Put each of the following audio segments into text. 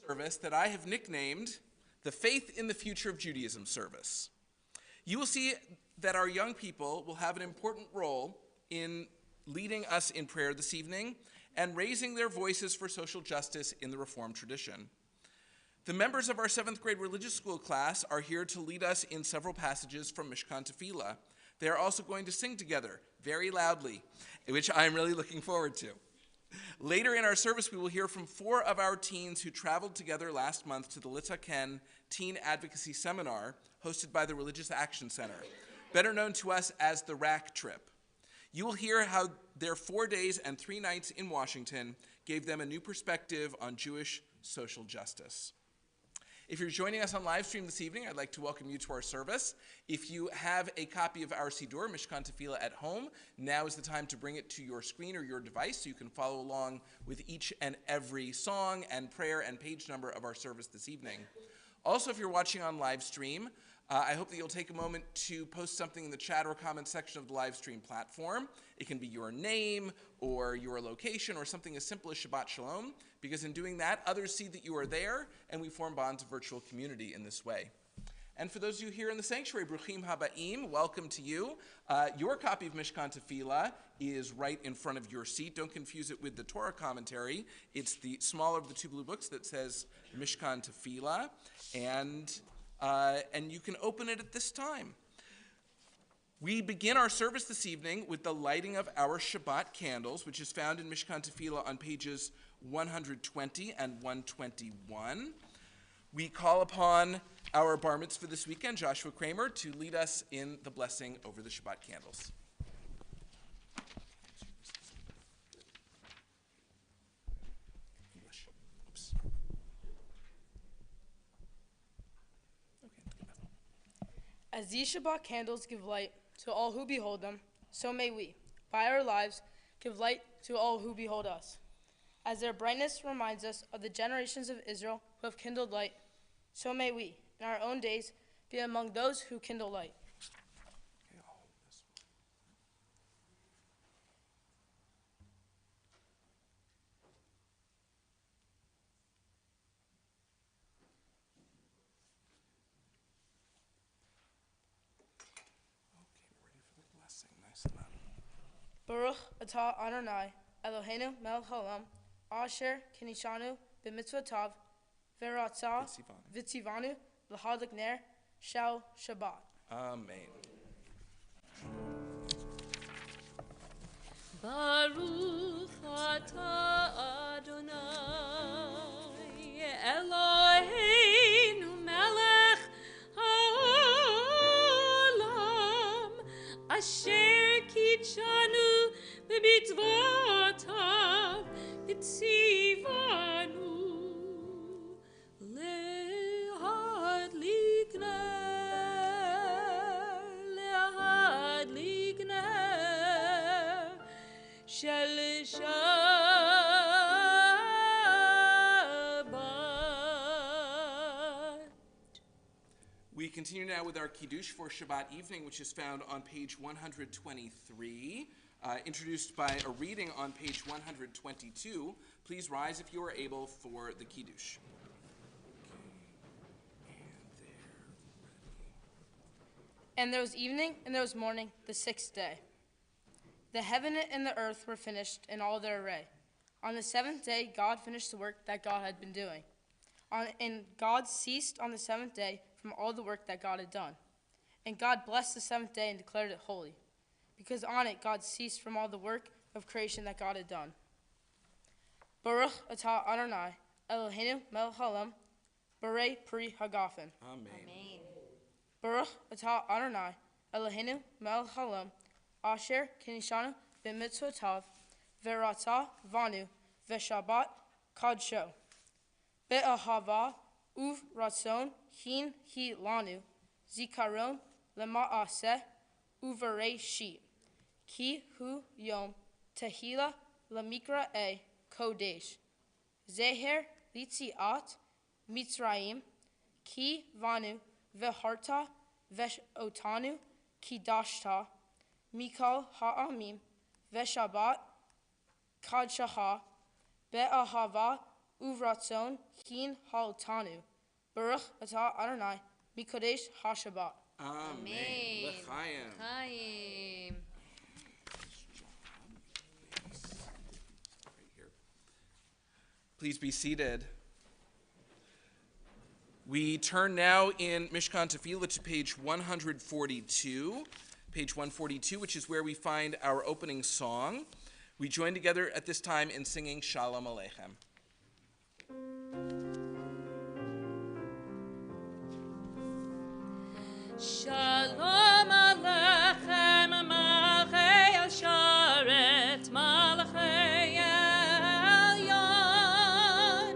service that I have nicknamed the Faith in the Future of Judaism service. You will see that our young people will have an important role in leading us in prayer this evening and raising their voices for social justice in the Reformed tradition. The members of our 7th grade religious school class are here to lead us in several passages from Mishkan Tefillah. They are also going to sing together very loudly, which I'm really looking forward to. Later in our service, we will hear from 4 of our teens who traveled together last month to the Litzaken Teen Advocacy Seminar hosted by the Religious Action Center, better known to us as the RAC trip. You will hear how their 4 days and 3 nights in Washington gave them a new perspective on Jewish social justice. If you're joining us on live stream this evening, I'd like to welcome you to our service. If you have a copy of our Siddur, Mishkan Tefillah, at home, now is the time to bring it to your screen or your device so you can follow along with each and every song and prayer and page number of our service this evening. Also, if you're watching on live stream, I hope that you'll take a moment to post something in the chat or comment section of the live stream platform. It can be your name or your location or something as simple as Shabbat Shalom, because in doing that, others see that you are there, and we form bonds of virtual community in this way. And for those of you here in the sanctuary, Bruchim Habaim, welcome to you. Your copy of Mishkan Tefillah is right in front of your seat. Don't confuse it with the Torah commentary. It's the smaller of the 2 blue books that says Mishkan Tefillah, and you can open it at this time. We begin our service this evening with the lighting of our Shabbat candles, which is found in Mishkan Tefillah on pages 120 and 121. We call upon our bar mitzvah this weekend, Joshua Kramer, to lead us in the blessing over the Shabbat candles. As these Shabbat candles give light to all who behold them, so may we, by our lives, give light to all who behold us. As their brightness reminds us of the generations of Israel who have kindled light, so may we, in our own days, be among those who kindle light. Baruch atah Adonai, Eloheinu melech haolam, asher kinishanu b'mitzvotav, v'ratzah v'tzivanu l'hadlik ner shel Shabbat. Amen. Baruch atah Adonai, Eloheinu melech haolam, asher kitshanu b'mitzvotav v'tzivanu lehadlik ner shel Shabbat. We continue now with our Kiddush for Shabbat evening, which is found on page 123, introduced by a reading on page 122. Please rise if you are able for the Kiddush. And there was evening and there was morning, the 6th day. The heaven and the earth were finished in all their array. On the 7th day, God finished the work that God had been doing. And God ceased on the 7th day from all the work that God had done. And God blessed the 7th day and declared it holy, because on it God ceased from all the work of creation that God had done. Baruch atah Adonai, Eloheinu melech haolam, Barei pri hagafen. Amen. Baruch atah Adonai, Eloheinu melech haolam, asher kinishanu b'mitzvotav, v'ratzah vanu, v'shabbat kadsho. Be'ahava uv ratzon hin hi lanu, zikaron lema'aseh uvarei shi. Ki hu yom tehila lamikra e kodesh. Zeher litziat mitzrayim, ki vanu veharta veshotanu kidashta, mikal ha'amim veshabat kadshaha, be'ahava uvratzon hin haltanu. Baruch atah Adonai mikodesh hashabbat. Amen. L'chaim. Chaim. Right here. Please be seated. We turn now in Mishkan Tefillah to page 142. Page 142, which is where we find our opening song. We join together at this time in singing Shalom Aleichem. Shalom Aleichem, Malchei Asharet, Malchei Elyon.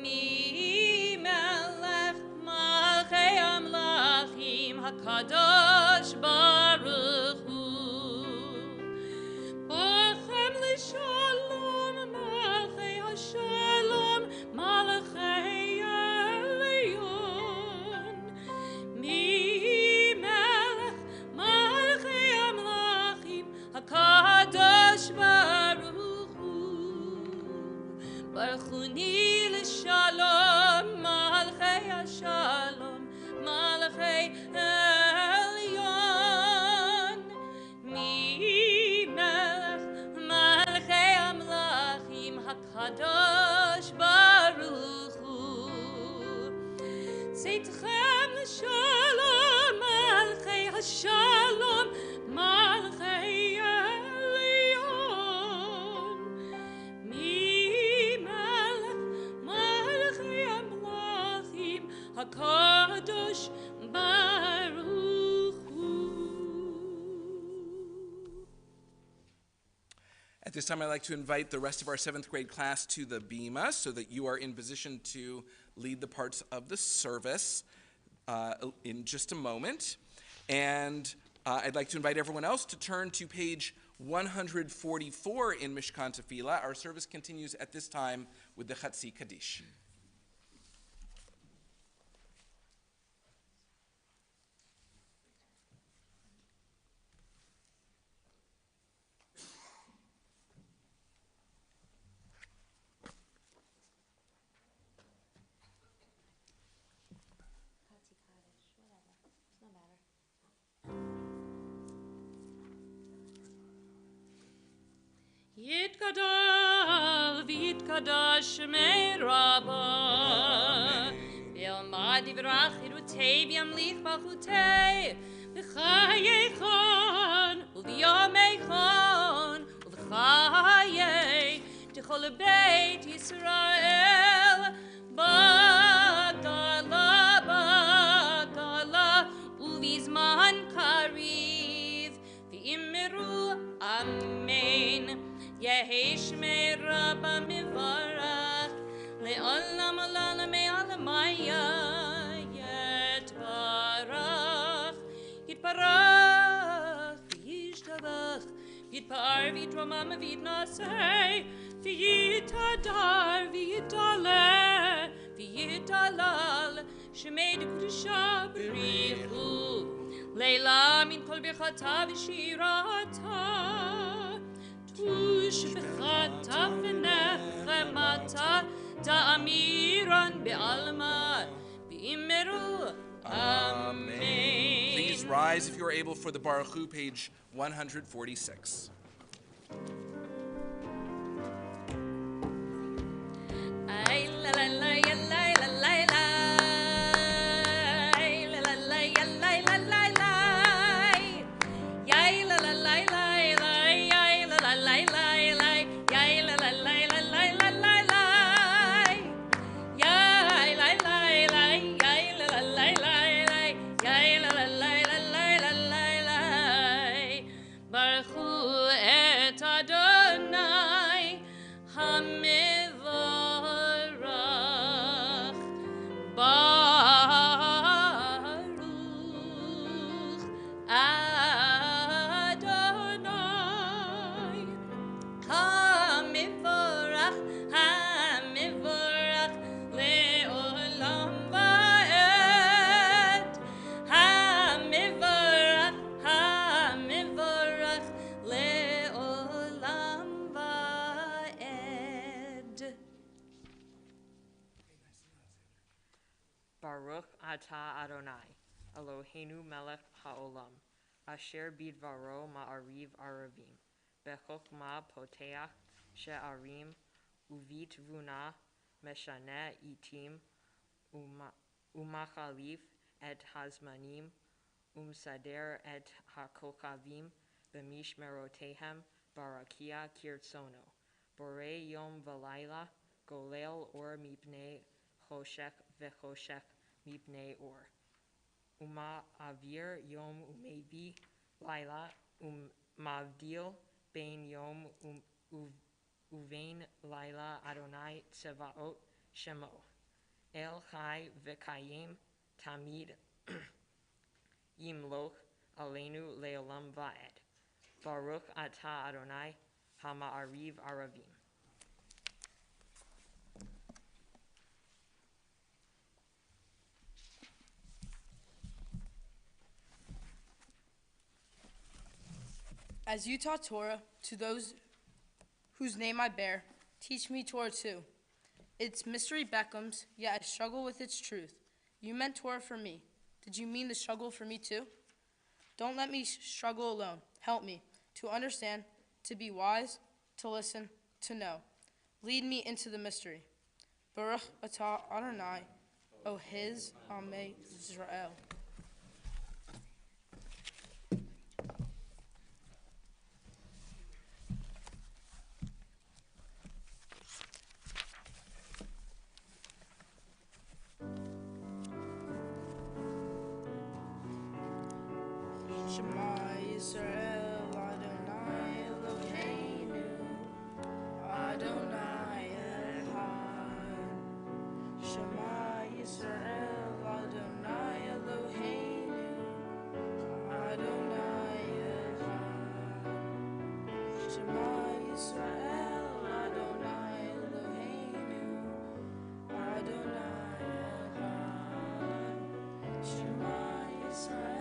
Mi Melech Malchei Amlachim HaKadosh Baruch Hu. Bachem L'Shalom, Malchei Hashalom, Malchei Elyon. Mi HaKadosh Baruch Hu. Baruchuni l'shalom, Malchei HaShalom, Malchei Elyon. Mi Melech Malchei Amlachim, HaKadosh Baruch Hu. Seitchem l'shalom, Malchei HaShalom, Malchei Elyon. Mi Melech Malchei Amlachim, HaKadosh Baruch Hu. At this time, I'd like to invite the rest of our 7th grade class to the bima so that you are in position to lead the parts of the service in just a moment. And I'd like to invite everyone else to turn to page 144 in Mishkan Tefillah. Our service continues at this time with the Chatzi Kaddish. Yitgadal v'yitkadash shmei Rabbah V'yalmad yivrach yirutei v'yamlich b'alchutei V'chayeichon u'v'yomeichon u'v'chayei T'chol beit Yisrael B'gala u'v'zman kariv V'immeru Amen Yehi Shmei Rabba Mivarach Le'olam Olala Me'alamaya Yitbarach Yitbarach V'yishtabach Yitpar V'yitramam V'yitnasei V'yitadar V'yitale V'yitalal Shmei D'Kudusha B'richu Leila Min Kol Birchata V'shirata Tush b'chata v'nechemata ta'amiran be'alma b'immeru. Amen. Please rise if you are able for the Baruch Hu, page 146. Ay la la la ya la la la la. Ay la la la ya la la la la. Ya la la la la. Baruch et Adonai ata Adonai, Eloheinu melech haolam, asher bidvaro ma'ariv aravim, bechokma poteach she'arim, uvit vuna meshane itim, umachalif et hazmanim, umsader et hakochavim, b'mishmerotehem, barakia kirtsono, bore yom v'layla, golel or mipnei choshech v'choshech mipnei or. Uma avir yom umevi laila mavdil bein yom uvein laila Adonai tsevaot shemo. El chai v'kayim tamid yimloch aleinu leolam va'ed. Baruch ata Adonai hama'ariv aravim. As you taught Torah to those whose name I bear, teach me Torah too. Its mystery beckons, yet I struggle with its truth. You meant Torah for me. Did you mean the struggle for me too? Don't let me struggle alone. Help me to understand, to be wise, to listen, to know. Lead me into the mystery. Baruch atah Adonai, O his Amei Israel. Shema Yisrael, Adonai Eloheinu, Adonai Echad. Shema Yisrael, Adonai Eloheinu, Adonai Echad. Shema Yisrael, Adonai Eloheinu, Adonai Echad. Shema Yisrael.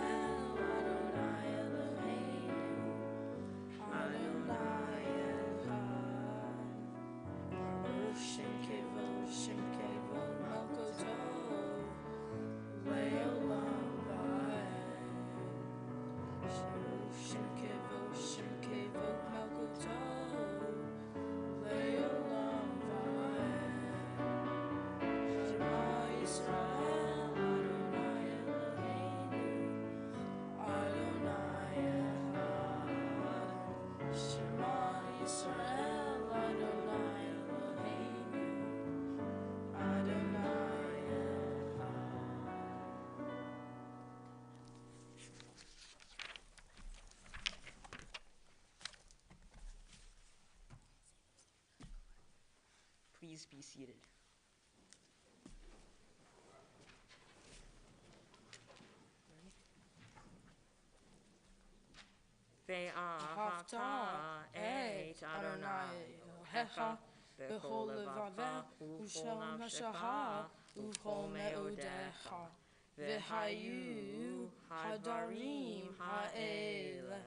Please be seated. Ve'ahavta et Adonai Elohecha b'chol levavecha u'b'chol nafshecha u'b'chol me'odecha. V'hayu hadarim ha'ele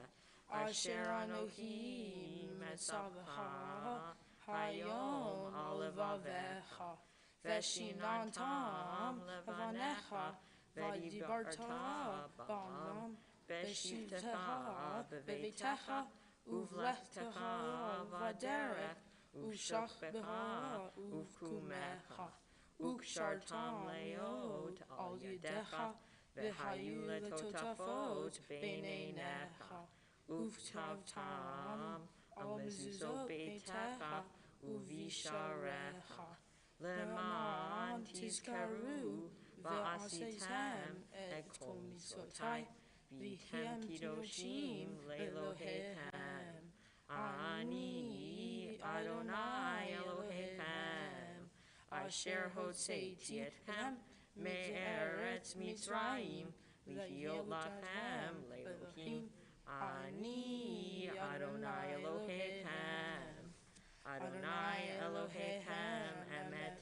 asher Anohi metzavecha hayom al levavecha v'shinantam levanecha v'dibarta ba'am b'shivtecha b'veitecha uvlechtecha v'derech u'shachbecha uvkumecha u'kshartam leot al yedecha v'hayu letotafot b'neinecha uvtavtam al mezuzot beitecha uvisharecha leman tizkaru va'asitem et kol mitzotai v'hem kidoshim le'Elohechem ani Adonai Elohechem asher hotzeiti etchem me'eretz Mitzrayim lihiot lachem le'Elohim ani Adonai Elohechem Adonai Elohechem Emet.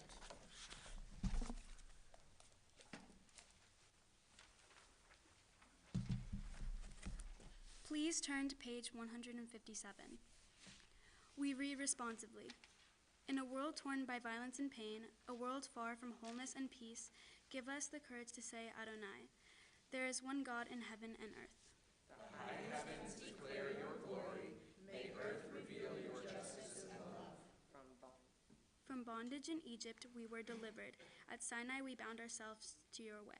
Please turn to page 157. We read responsively. In a world torn by violence and pain, a world far from wholeness and peace, Give us the courage to say Adonai. There is one God in heaven and earth. From bondage in Egypt we were delivered. At Sinai we bound ourselves to your way.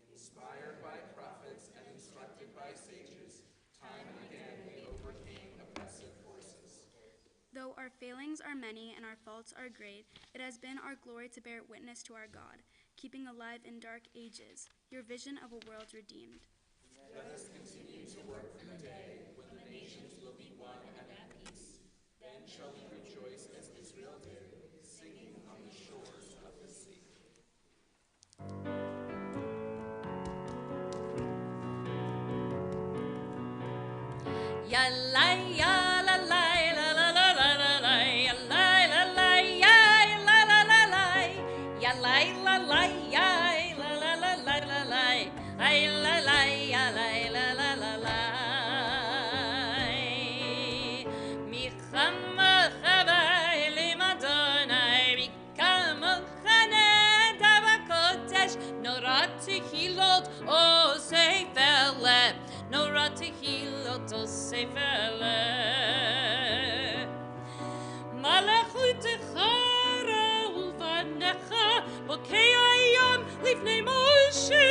Inspired by prophets and instructed by sages, time and again we overcame oppressive forces. Though our failings are many and our faults are great, it has been our glory to bear witness to our God, keeping alive in dark ages your vision of a world redeemed. Let us continue to work for the day when the nations will be one and at peace. Then shall we rejoice as Israel did, singing on the shores of the sea. Ya la ya la la la la la la la la ya la la la ya la la la la ya la la la ya la la la la la la ay la la ya la la la la la mi khama khaba li madonna mi kama khana tabakotesh norati hilot o sefele norati hilot o sefele malachut khara ulvanecha bokei ayam lifnei Moshe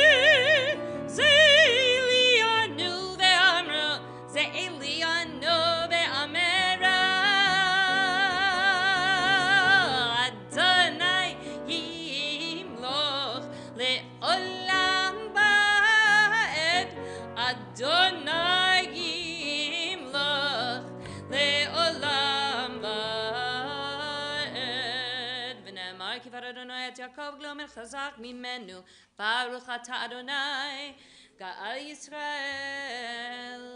Ze'elianu ve'amra Ze'elianu ve'amera Adonai yimloch le'olam ba'ed Adonai yimloch le'olam ba'ed V'ne'amar kifar Adonai et Yaakov glomer chazak mimenu Baruch ata Adonai Ga'al Yisrael.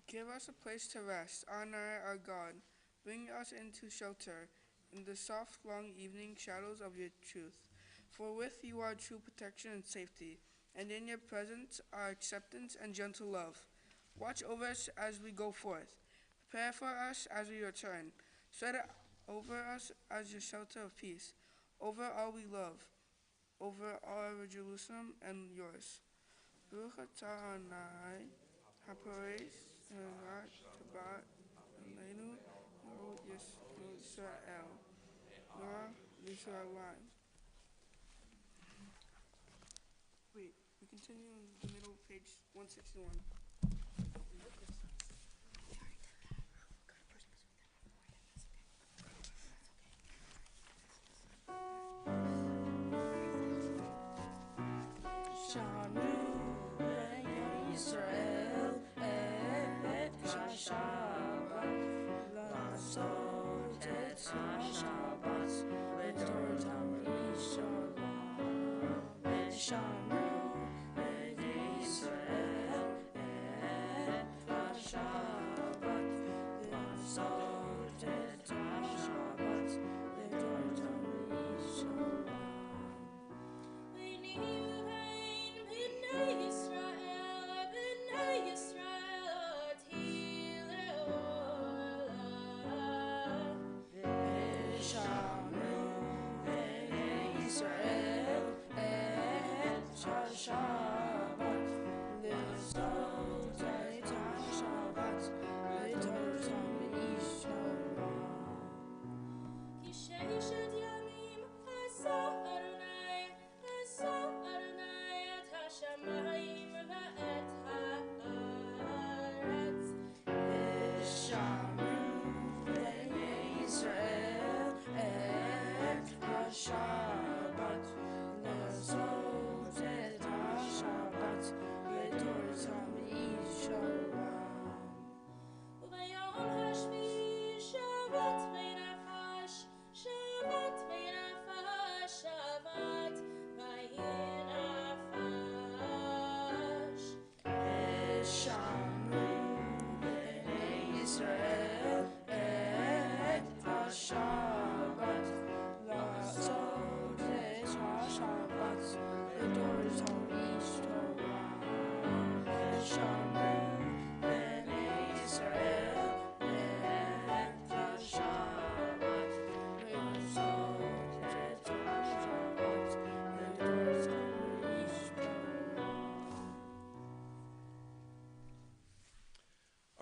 Give us a place to rest, honor our God. Bring us into shelter in the soft, long evening shadows of your truth. For with you are true protection and safety, and in your presence are acceptance and gentle love. Watch over us as we go forth. Prepare for us as we return. Spread over us as your shelter of peace, over all we love, over all Jerusalem and yours. Baruch atah Adonai, hapareis Shabbat Evening Service. Wait, we continue in the middle of page 161.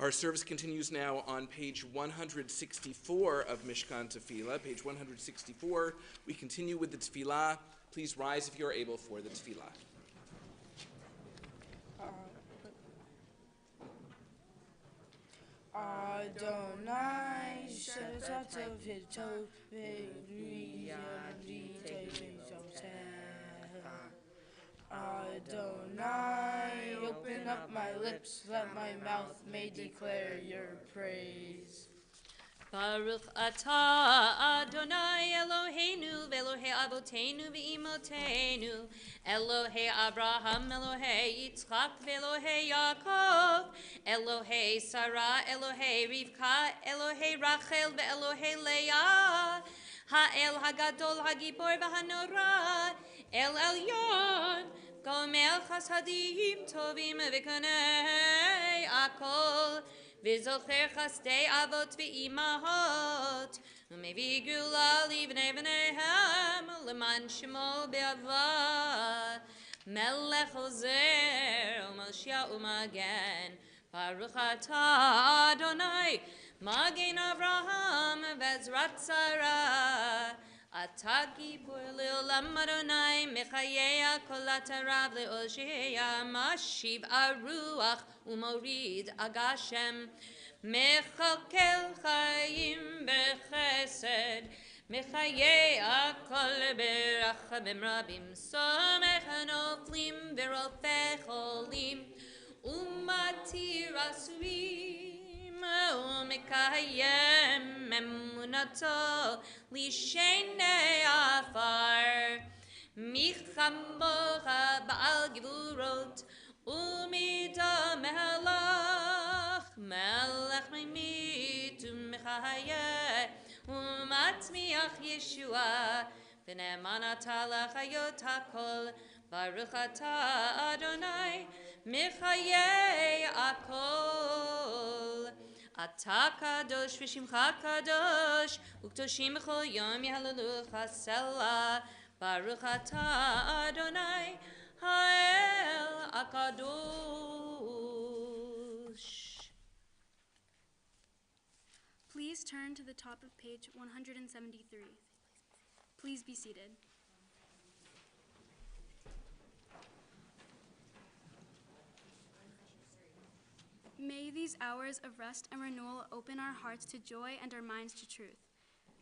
Our service continues now on page 164 of Mishkan Tefillah. Page 164, we continue with the Tefillah. Please rise if you are able for the Tefillah. Adonai, Shabbat Adonai, open up my lips, that my mouth may declare your praise. Baruch atah Adonai Eloheinu v'Elohei Avotenu v'Imotenu Elohei Abraham Elohei Yitzchak v'Elohei Yaakov Elohei Sarah Elohei Rivka Elohei Rachel v'Elohei Leah Ha'el Hagadol Hagibor v'Hanora El Elyon Gomel Chasadim Tovim v'Konei Akol V'zocher chasdei avot v'imahot U'mevi gula livnei v'neihem L'man shemo be'ava Melech ozer U'Moshiach u'magen Baruch atah Adonai Magen Avraham V'ezrat Sarah Atah gibor le'olam Adonai Mechayea kol atarav le'oshea Mashiv aruach Umorid agashem Mechakel chayim bechesed Mechayea kol berachamim rabim Somech hanoflim v'rofech olim Umatir asurim Umekayem emunato Lishenei afar Michamocha ba'al givurot Umida melech Melech memit Umechayeh Umatmiach Yeshua V'ne'eman atah l'chayot hakol Baruch atah Adonai Mechayeh akol Atah kadosh v'shimcha kadosh Uktoshim b'chol yom yehalelucha selah Baruch atah Adonai Ha'el akadosh. Please turn to the top of page 173. Please be seated. May these hours of rest and renewal open our hearts to joy and our minds to truth.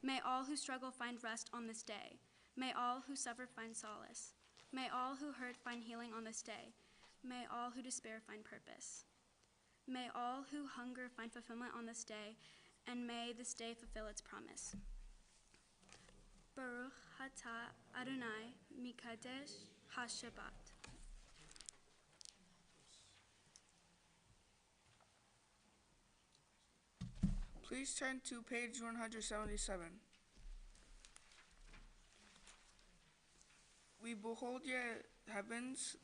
May all who struggle find rest on this day. May all who suffer find solace. May all who hurt find healing on this day. May all who despair find purpose. May all who hunger find fulfillment on this day, and may this day fulfill its promise. Baruch atah Adonai Mikadesh HaShabbat. Please turn to page 177. We behold your heavens,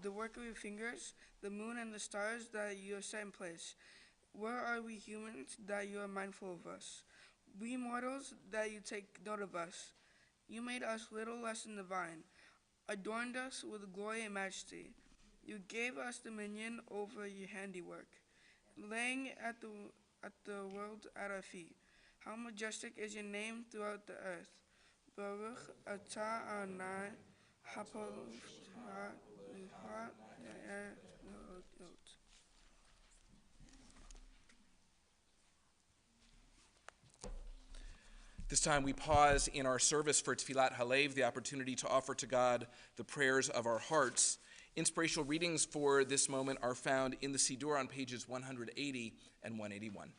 the work of your fingers, the moon and the stars that you have set in place. Where are we humans that you are mindful of us? We mortals that you take note of us. You made us little less than divine, adorned us with glory and majesty. You gave us dominion over your handiwork, laying at the world at our feet. How majestic is your name throughout the earth. Baruch atah Adonai This time we pause in our service for Tfilat Halev, the opportunity to offer to God the prayers of our hearts. Inspirational readings for this moment are found in the Siddur on pages 180 and 181.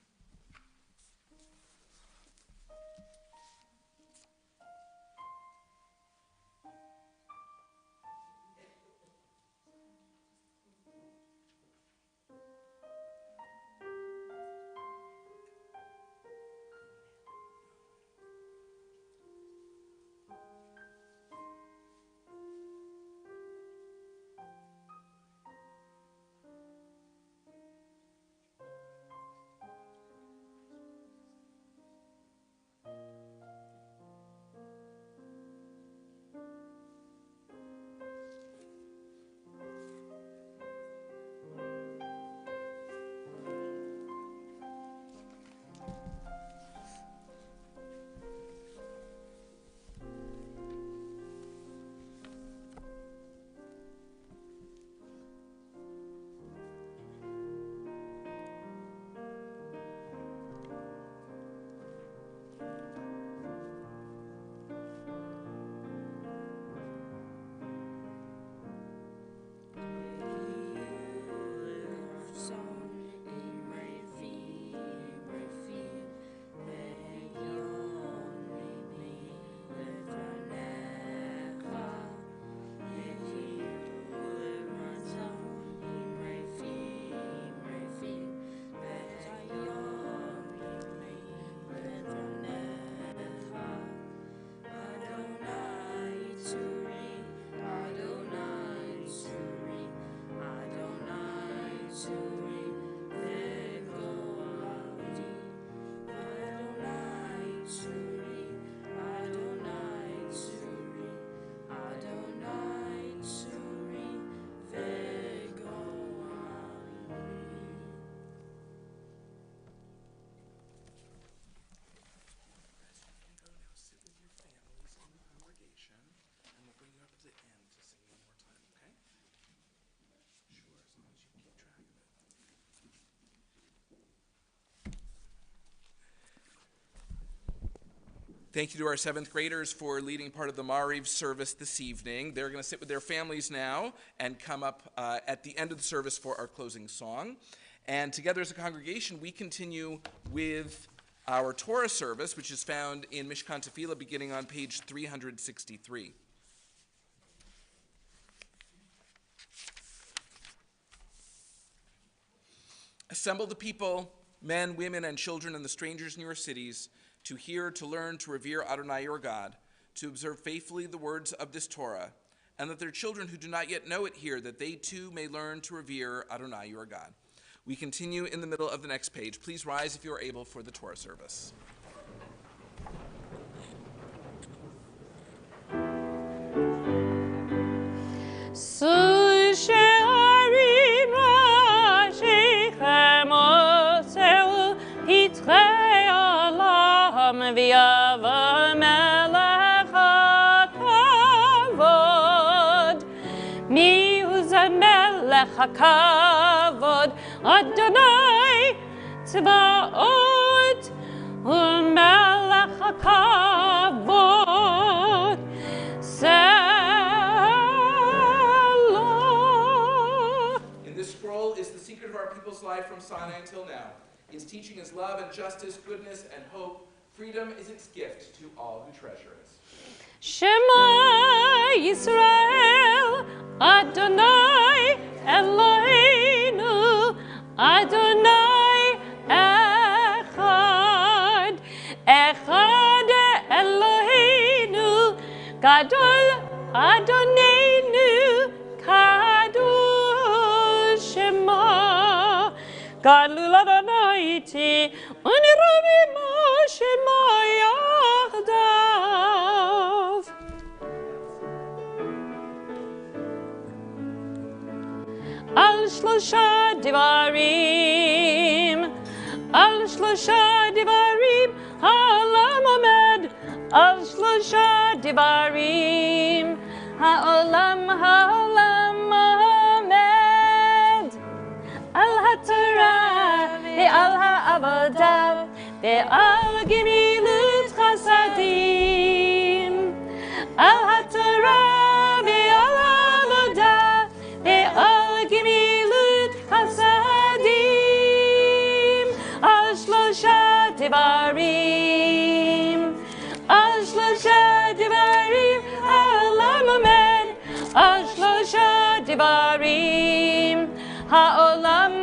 Thank you to our 7th graders for leading part of the Mariv service this evening. They're going to sit with their families now and come up at the end of the service for our closing song. And together as a congregation, we continue with our Torah service, which is found in Mishkan Tefillah beginning on page 363. Assemble the people, men, women, and children, and the strangers in your cities, to hear, to learn, to revere Adonai your God, to observe faithfully the words of this Torah, and that their children who do not yet know it hear, that they too may learn to revere Adonai your God. We continue in the middle of the next page. Please rise if you are able for the Torah service. V'yava melech hakavod, mi'hu ze melech hakavod, Adonai tzvaot, u'melech hakavod, Selah. In this scroll is the secret of our people's life from Sinai until now. Its teaching is love and justice, goodness and hope. Freedom is its gift to all who treasure it. Shema Yisrael, Adonai Eloheinu, Adonai Echad, Echad Eloheinu, Gadol Adonenu, Kadosh Shema, Gadol Adonai Ti, Unirami Shema Yachdav. Al Shlosha Devarim, Al Shlosha Devarim, Ha'olam Omed, Al Shlosha Devarim, Ha'olam Omed, Al HaTorah, Ve'al HaAvodah, Ve'al Gemilut Chasadim, Al HaTorah, Ve'al HaAvodah, Ve'al Gemilut Chasadim, Al Shlosha Devarim, Al Shlosha Devarim, Ha'olam Omed, Al Shlosha Devarim, Ha'olam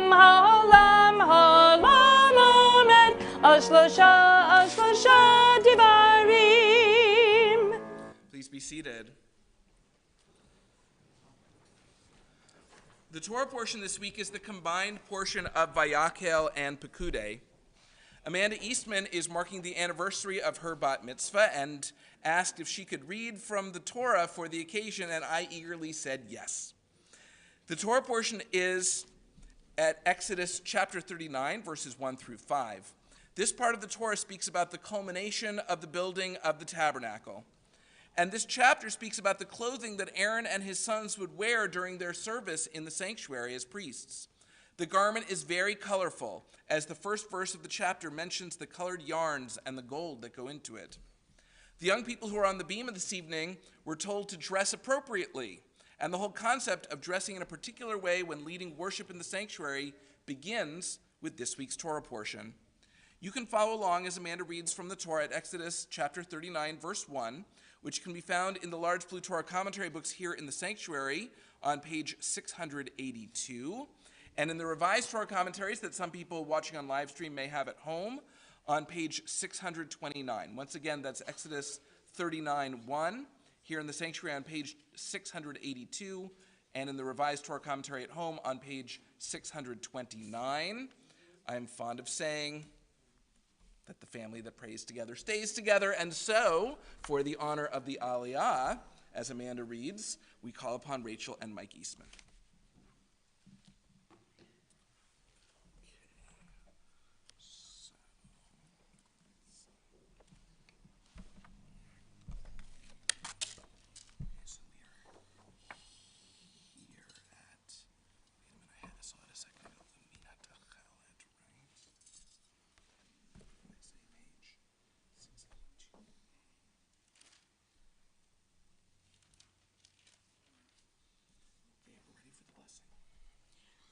Omed, Al Shlosha Devarim. Please be seated. The Torah portion this week is the combined portion of Vayakhel and Pekudei. Amanda Eastman is marking the anniversary of her bat mitzvah and asked if she could read from the Torah for the occasion, and I eagerly said yes. The Torah portion is at Exodus chapter 39, verses 1 through 5. This part of the Torah speaks about the culmination of the building of the tabernacle. And this chapter speaks about the clothing that Aaron and his sons would wear during their service in the sanctuary as priests. The garment is very colorful, as the first verse of the chapter mentions the colored yarns and the gold that go into it. The young people who are on the bima this evening were told to dress appropriately, and the whole concept of dressing in a particular way when leading worship in the sanctuary begins with this week's Torah portion. You can follow along as Amanda reads from the Torah at Exodus chapter 39, verse 1, which can be found in the large blue Torah commentary books here in the sanctuary on page 682, and in the revised Torah commentaries that some people watching on live stream may have at home on page 629. Once again, that's Exodus 39:1 here in the sanctuary on page 682, and in the revised Torah commentary at home on page 629. I am fond of saying that the family that prays together stays together, and so, for the honor of the Aliyah, as Amanda reads, we call upon Rachel and Mike Eastman.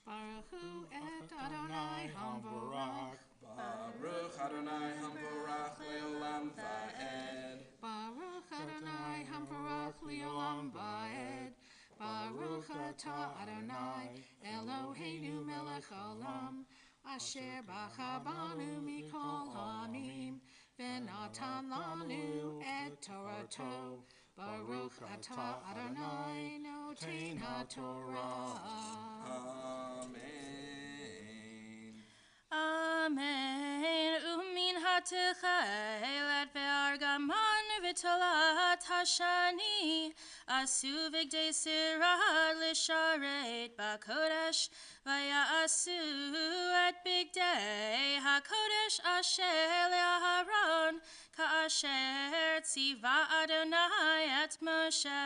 Baruch hu et Adonai Hamvorach. Baruch Adonai Hamvorach Leolam Vaed. Baruch Adonai Hamvorach Leolam Vaed. Baruch atah Adonai Eloheinu melech olam. Asher bachabanu mikol ha'amim. V'natan lanu et Torato. Baruch atah Adonai noten ha'Torah. Amen. Amen. Umin ha'techelet ve'argaman v'tolat hashani asu v'gdei sirah l'sharet b'kodesh v'ya'asu et b'gdei ha'kodesh asher le'aharon ka'asher tziva Adonai et Moshe.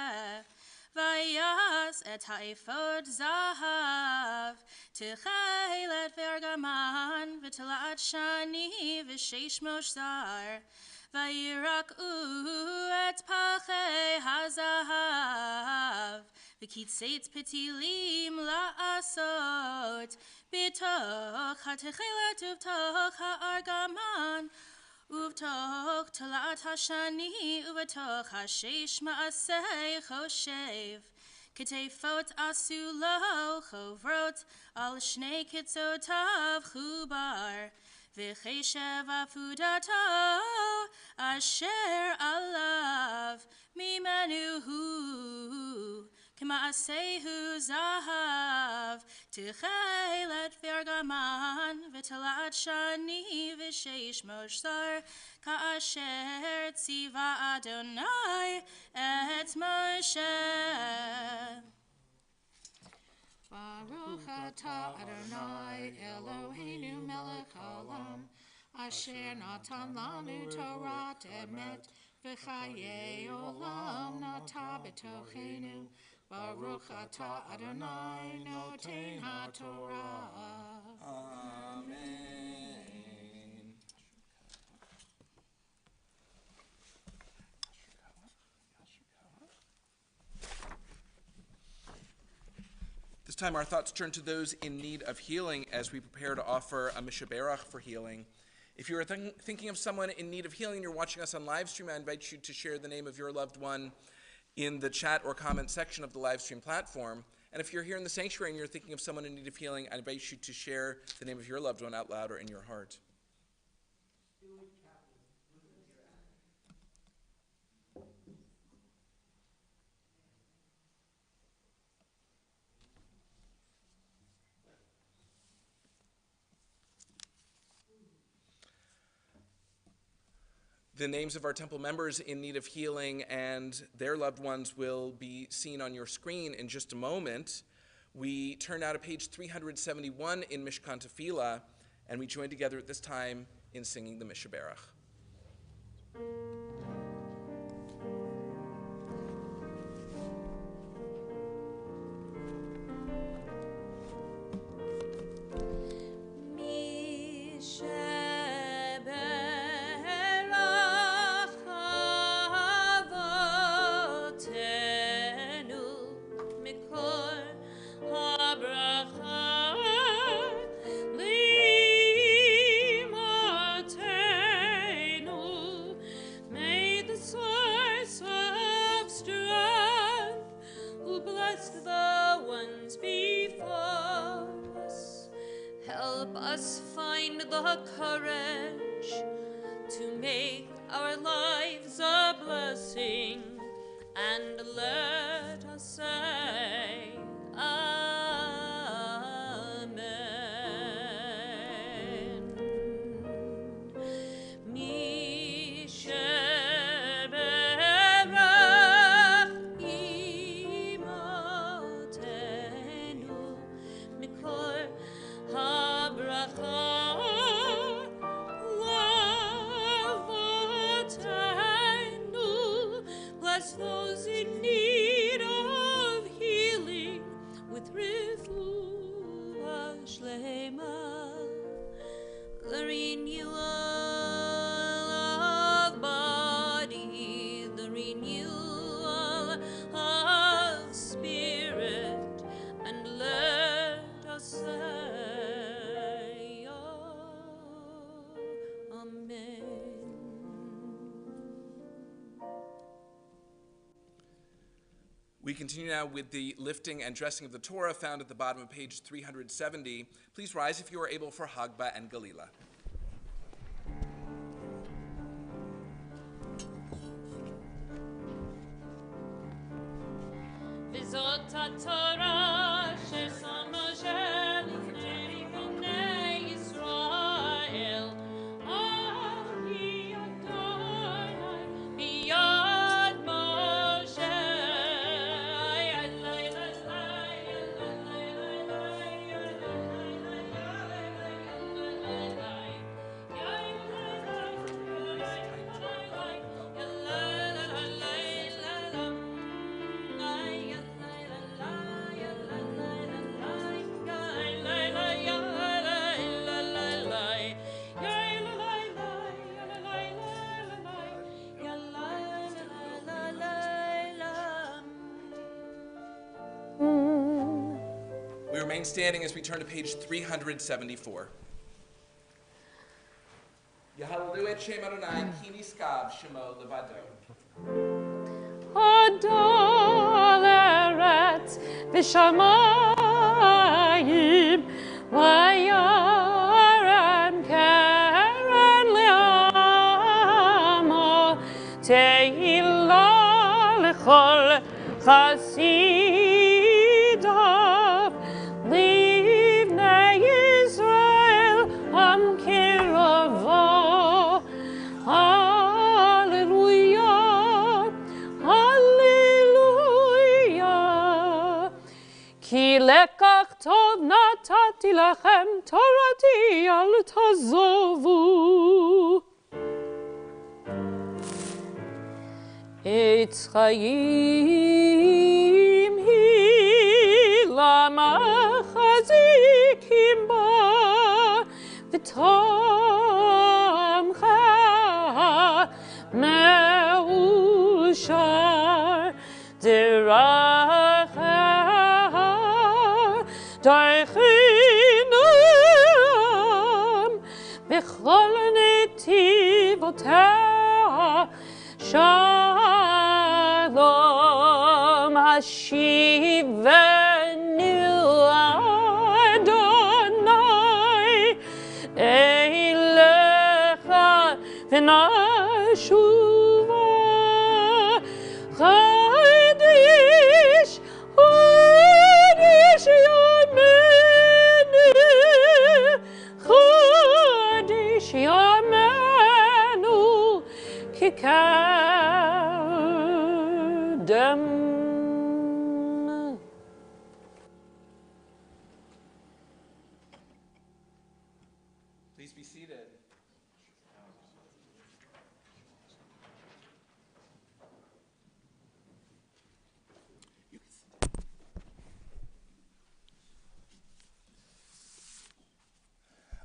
Vayas et ha'ephod zahav, techelet ve'argaman, v'telat shani v'sheish moshzar, vayiraku et pachei hazahav, v'kitzet petilim la'asot, b'toch ha'techelet uv'toch ha'argaman, Uvtoch talat hashani uvatoch hashesh ma'aseh choshev. Ketefot asulo chovrot al shnei kitzotav chubar. V'cheshev afudato asher alav mimenuhu. K'ma'asehu zahav Tichelet ve'argaman v'talat shani v'sheish moshzar ka'asher tziva Adonai et Moshe. Baruch atah Adonai Eloheinu melech olam. Asher natan lanu Torah emet v'chayei olam nata b'tochenu. Baruch atah Adonai noten ha'Torah. Amen. This time our thoughts turn to those in need of healing as we prepare to offer a mishaberach for healing. If you're thinking of someone in need of healing, you're watching us on live stream, I invite you to share the name of your loved one in the chat or comment section of the live stream platform. And if you're here in the sanctuary and you're thinking of someone in need of healing, I invite you to share the name of your loved one out loud or in your heart. The names of our temple members in need of healing and their loved ones will be seen on your screen in just a moment. We turn now to page 371 in Mishkan Tefillah, and we join together at this time in singing the Mishaberach. Help us find the courage to make our lives a blessing, and let us say Amen. Mi sheberach imotenu mikol habracha lavotenu. Bless those in need of healing with refuah shlema. The renewal of body, the renewal of spirit, and let us say We continue now with the lifting and dressing of the Torah found at the bottom of page 370. Please rise if you are able for Hagba and Galila. V'zot haTorah she'sam Moshe lifnei bnei Yisrael. Ahi Adonai biyad Moshe. We remain standing as we turn to page 374. Yahalelu et Shem Adonai ki niskav shemo levado. Hadal eretz v'shamayim v'yarem keren le'amo te'ila l'chol chasidav livnei Yisrael am kiravo. Hallelujah, hallelujah. Ki lekach tov natati lachem torati al tazovu. Eitz chayim hi lama chazikim ba v'tamcha me'ushar derachar darchinam v'chol netivotah Shalom Hashivenu Adonai Eilecha V'nashuva Chadish Chadish Yamenu Chadish Yamenu Kikadem. Please be seated.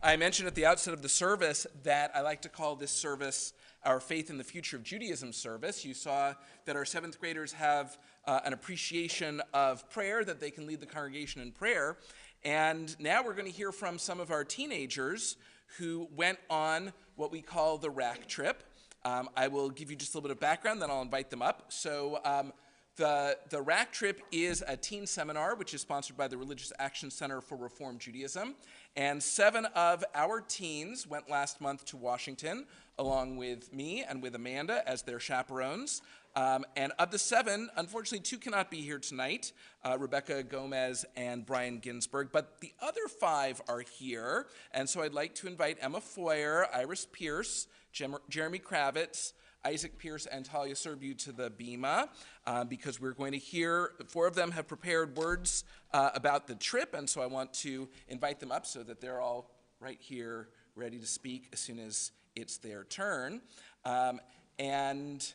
I mentioned at the outset of the service that I like to call this service our Faith in the Future of Judaism service. You saw that our 7th graders have an appreciation of prayer, that they can lead the congregation in prayer. And now we're going to hear from some of our teenagers who went on what we call the rack trip. I will give you just a little bit of background, then I'll invite them up. So the rack trip is a teen seminar, which is sponsored by the Religious Action Center for Reform Judaism. And 7 of our teens went last month to Washington, along with me and with Amanda as their chaperones. And of the 7, unfortunately, 2 cannot be here tonight, Rebecca Gomez and Brian Ginsberg, but the other 5 are here. And so I'd like to invite Emma Foyer, Iris Pierce, Jeremy Kravitz, Isaac Pierce, and Talia Serbu to the Bima, because we're going to hear, 4 of them have prepared words about the trip, and so I want to invite them up so that they're all right here ready to speak as soon as it's their turn. And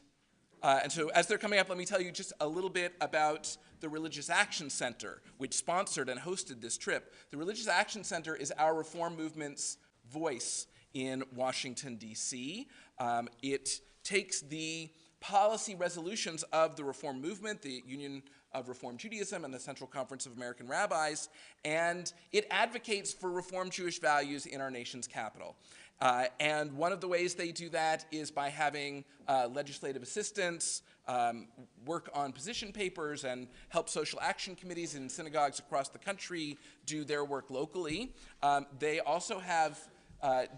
so as they're coming up, let me tell you just a little bit about the Religious Action Center, which sponsored and hosted this trip. The Religious Action Center is our reform movement's voice in Washington, D.C. It takes the policy resolutions of the Reform Movement, the Union of Reform Judaism, and the Central Conference of American Rabbis, and it advocates for Reform Jewish values in our nation's capital. And one of the ways they do that is by having legislative assistants, work on position papers and help social action committees in synagogues across the country do their work locally. They also have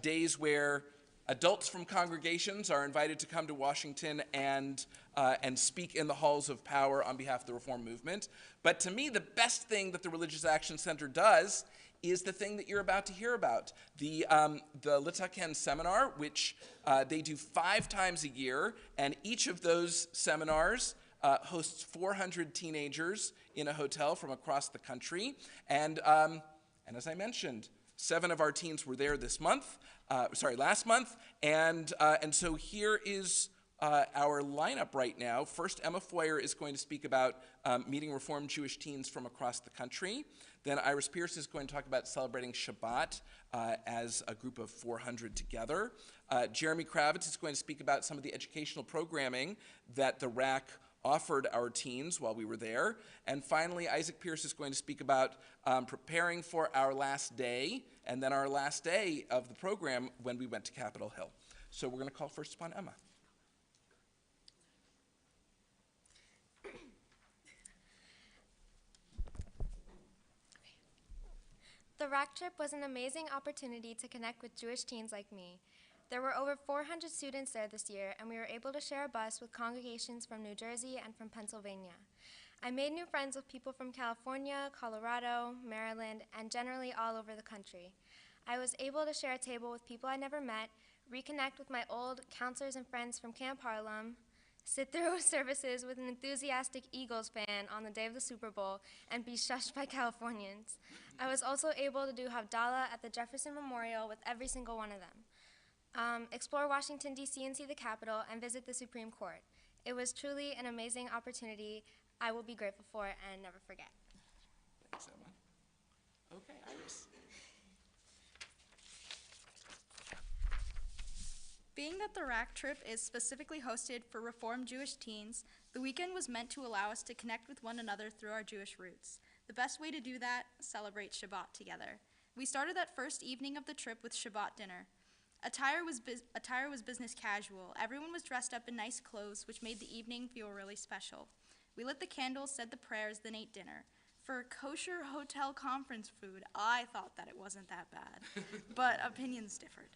days where adults from congregations are invited to come to Washington and speak in the halls of power on behalf of the Reform movement. But to me, the best thing that the Religious Action Center does is the thing that you're about to hear about, the Litaken seminar, which they do 5 times a year, and each of those seminars hosts 400 teenagers in a hotel from across the country. And as I mentioned, 7 of our teens were there last month, and so here is our lineup right now. First, Emma Foyer is going to speak about meeting Reformed Jewish teens from across the country. Then Iris Pierce is going to talk about celebrating Shabbat as a group of 400 together. Jeremy Kravitz is going to speak about some of the educational programming that the RAC offered our teens while we were there. And finally, Isaac Pierce is going to speak about preparing for our last day, and then our last day of the program when we went to Capitol Hill. So we're going to call first upon Emma. The RAC trip was an amazing opportunity to connect with Jewish teens like me. There were over 400 students there this year, and we were able to share a bus with congregations from New Jersey and from Pennsylvania. I made new friends with people from California, Colorado, Maryland, and generally all over the country. I was able to share a table with people I never met, reconnect with my old counselors and friends from Camp Harlem, sit through services with an enthusiastic Eagles fan on the day of the Super Bowl, and be shushed by Californians. I was also able to do Havdalah at the Jefferson Memorial with every single one of them. Explore Washington, D.C. and see the Capitol, and visit the Supreme Court. It was truly an amazing opportunity I will be grateful for and never forget. Thanks, Emma. Okay, Iris. Being that the RAC trip is specifically hosted for Reformed Jewish teens, the weekend was meant to allow us to connect with one another through our Jewish roots. The best way to do that, celebrate Shabbat together. We started that first evening of the trip with Shabbat dinner. Attire was business casual. Everyone was dressed up in nice clothes, which made the evening feel really special. We lit the candles, said the prayers, then ate dinner. For kosher hotel conference food, I thought that it wasn't that bad, but opinions differed.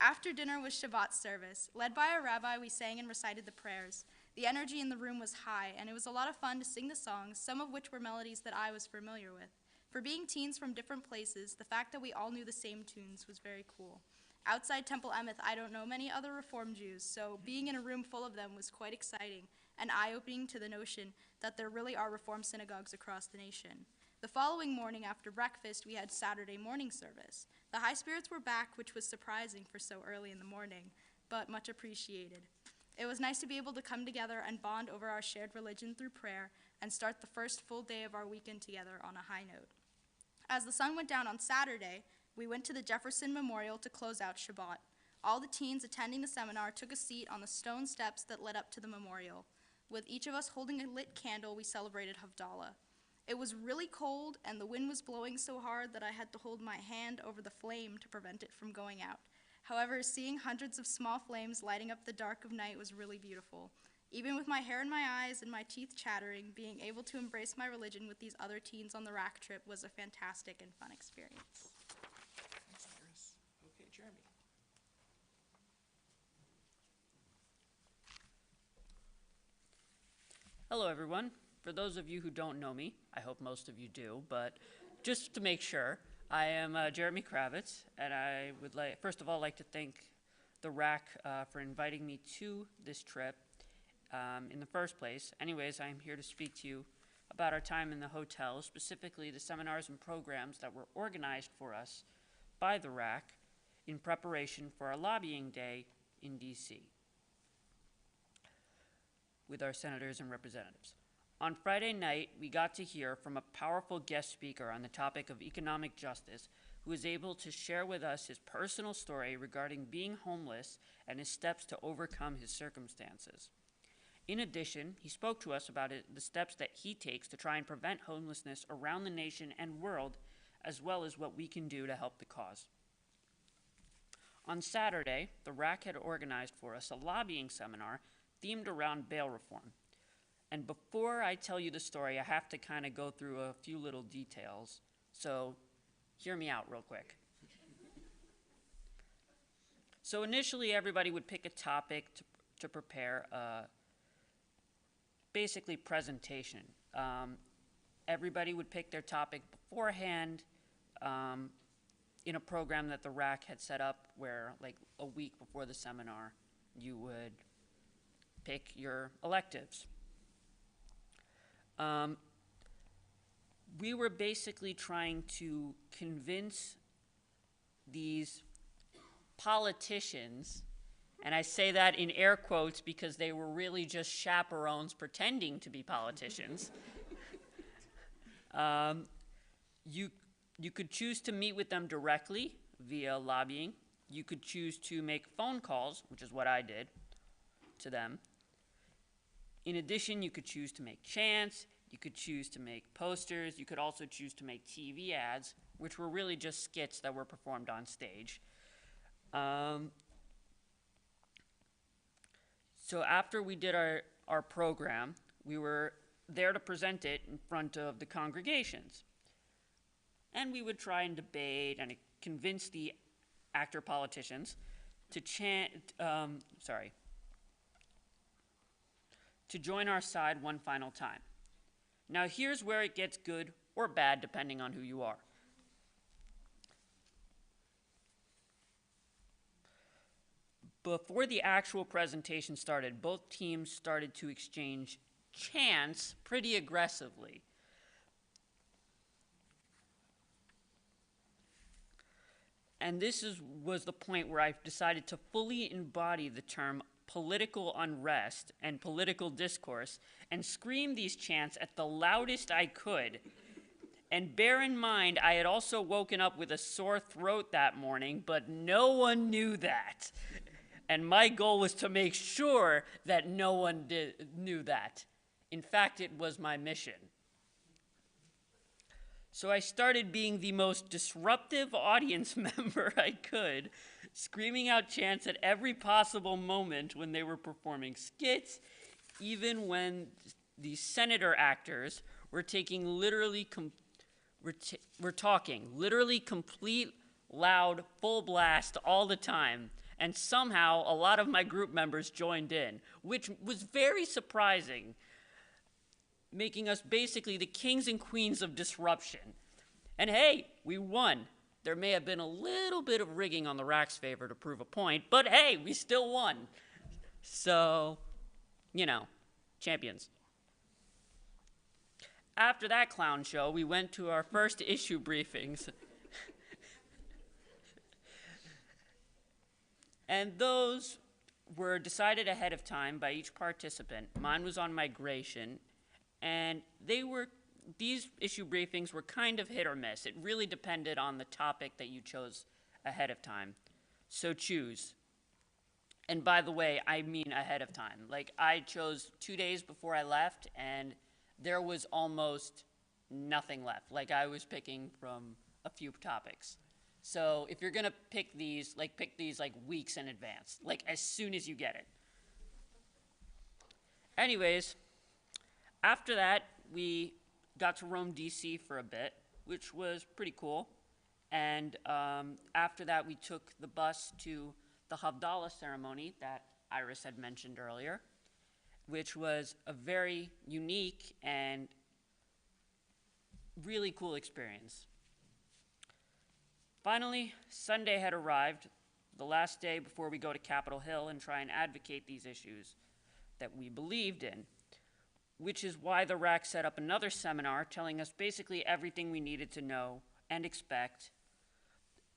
After dinner was Shabbat service. Led by a rabbi, we sang and recited the prayers. The energy in the room was high, and it was a lot of fun to sing the songs, some of which were melodies that I was familiar with. For being teens from different places, the fact that we all knew the same tunes was very cool. Outside Temple Emeth, I don't know many other Reformed Jews, so being in a room full of them was quite exciting and eye-opening to the notion that there really are Reformed synagogues across the nation. The following morning after breakfast, we had Saturday morning service. The high spirits were back, which was surprising for so early in the morning, but much appreciated. It was nice to be able to come together and bond over our shared religion through prayer and start the first full day of our weekend together on a high note. As the sun went down on Saturday, we went to the Jefferson Memorial to close out Shabbat. All the teens attending the seminar took a seat on the stone steps that led up to the memorial. With each of us holding a lit candle, we celebrated Havdalah. It was really cold, and the wind was blowing so hard that I had to hold my hand over the flame to prevent it from going out. However, seeing hundreds of small flames lighting up the dark of night was really beautiful. Even with my hair in my eyes and my teeth chattering, being able to embrace my religion with these other teens on the RAC trip was a fantastic and fun experience. Thanks, Iris. Okay, Jeremy. Hello, everyone. For those of you who don't know me, I hope most of you do, but just to make sure, I am Jeremy Kravitz, and I would first of all like to thank the RAC for inviting me to this trip in the first place. Anyways, I'm here to speak to you about our time in the hotel, specifically the seminars and programs that were organized for us by the RAC in preparation for our lobbying day in D.C. with our senators and representatives. On Friday night, we got to hear from a powerful guest speaker on the topic of economic justice who was able to share with us his personal story regarding being homeless and his steps to overcome his circumstances. In addition, he spoke to us about the steps that he takes to try and prevent homelessness around the nation and world, as well as what we can do to help the cause. On Saturday, the RAC had organized for us a lobbying seminar themed around bail reform. And before I tell you the story, I have to kind of go through a few little details. So hear me out real quick. So initially, everybody would pick a topic to prepare a basically presentation. Everybody would pick their topic beforehand in a program that the RAC had set up where, like, a week before the seminar, you would pick your electives. We were basically trying to convince these politicians, and I say that in air quotes because they were really just chaperones pretending to be politicians. You could choose to meet with them directly via lobbying. You could choose to make phone calls, which is what I did, to them. In addition, you could choose to make chants, you could choose to make posters, you could also choose to make TV ads, which were really just skits that were performed on stage. So after we did our program, we were there to present it in front of the congregations. And we would try and debate and convince the actor politicians to to join our side one final time. Now here's where it gets good or bad depending on who you are. Before the actual presentation started, both teams started to exchange chants pretty aggressively. And this was the point where I decided to fully embody the term political unrest and political discourse and scream these chants at the loudest I could. And bear in mind, I had also woken up with a sore throat that morning, but no one knew that. And my goal was to make sure that no one knew that. In fact, it was my mission. So I started being the most disruptive audience member I could, screaming out chants at every possible moment when they were performing skits, even when the senator actors were talking literally complete, loud, full blast all the time. And somehow a lot of my group members joined in, which was very surprising, making us basically the kings and queens of disruption. And hey, we won. There may have been a little bit of rigging on the RAC's favor to prove a point, but hey, we still won. So, you know, champions. After that clown show, we went to our first issue briefings. And those were decided ahead of time by each participant. Mine was on migration, and these issue briefings were kind of hit or miss. It really depended on the topic that you chose ahead of time. So choose. And by the way, I mean ahead of time. Like, I chose 2 days before I left, and there was almost nothing left. Like, I was picking from a few topics. So if you're gonna pick these like weeks in advance, like as soon as you get it. Anyways, after that, we got to roam DC for a bit, which was pretty cool. And after that, we took the bus to the Havdalah ceremony that Iris had mentioned earlier, which was a very unique and really cool experience. Finally, Sunday had arrived, the last day before we go to Capitol Hill and try and advocate these issues that we believed in, which is why the RAC set up another seminar telling us basically everything we needed to know and expect,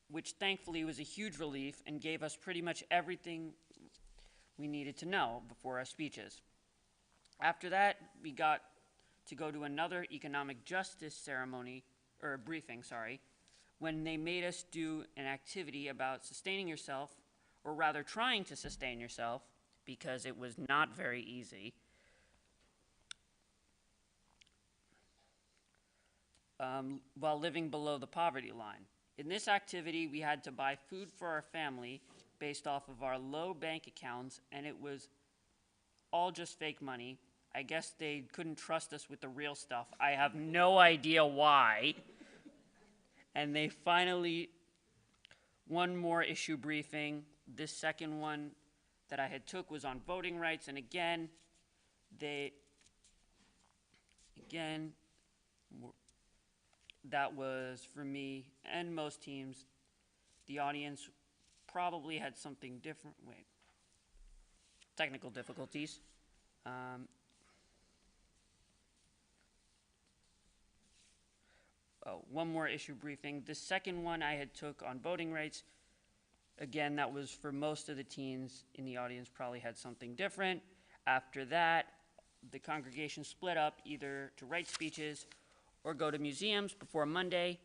which thankfully was a huge relief and gave us pretty much everything we needed to know before our speeches. After that, we got to go to another economic justice ceremony, or briefing, when they made us do an activity about sustaining yourself, or rather trying to sustain yourself, because it was not very easy. While living below the poverty line. In this activity, we had to buy food for our family based off of our low bank accounts, and it was all just fake money. I guess they couldn't trust us with the real stuff. I have no idea why. And they finally, one more issue briefing. This second one that I had took was on voting rights, and again, that was for me and most teams. The audience probably had something different. Wait, technical difficulties. One more issue briefing. The second one I had took on voting rights. Again, that was for most of the teens in the audience, probably had something different. After that, the congregation split up either to write speeches or go to museums before Monday.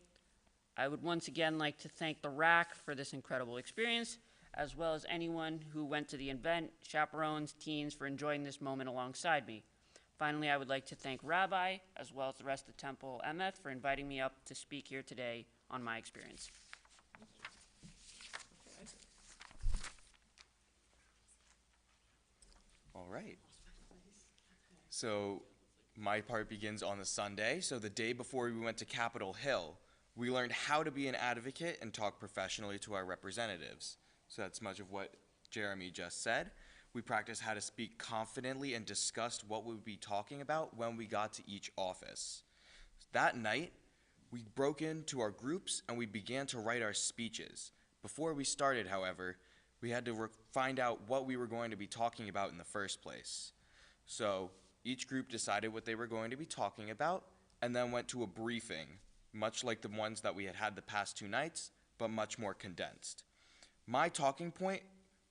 I would once again like to thank the RAC for this incredible experience, as well as anyone who went to the event, chaperones, teens, for enjoying this moment alongside me. Finally, I would like to thank Rabbi, as well as the rest of Temple Emeth, for inviting me up to speak here today on my experience. All right. So my part begins on the Sunday. So the day before we went to Capitol Hill, we learned how to be an advocate and talk professionally to our representatives. So that's much of what Jeremy just said. We practiced how to speak confidently and discussed what we would be talking about when we got to each office. That night, we broke into our groups and we began to write our speeches. Before we started, however, we had to find out what we were going to be talking about in the first place. So each group decided what they were going to be talking about and then went to a briefing, much like the ones that we had had the past 2 nights, but much more condensed. My talking point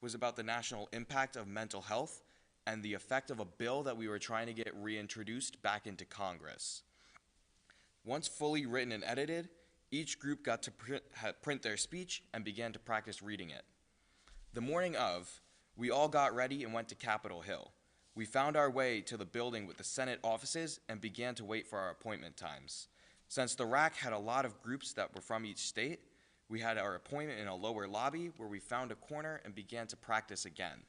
was about the national impact of mental health and the effect of a bill that we were trying to get reintroduced back into Congress. Once fully written and edited, each group got to print their speech and began to practice reading it. The morning of, we all got ready and went to Capitol Hill. We found our way to the building with the Senate offices and began to wait for our appointment times. Since the RAC had a lot of groups that were from each state, we had our appointment in a lower lobby where we found a corner and began to practice again.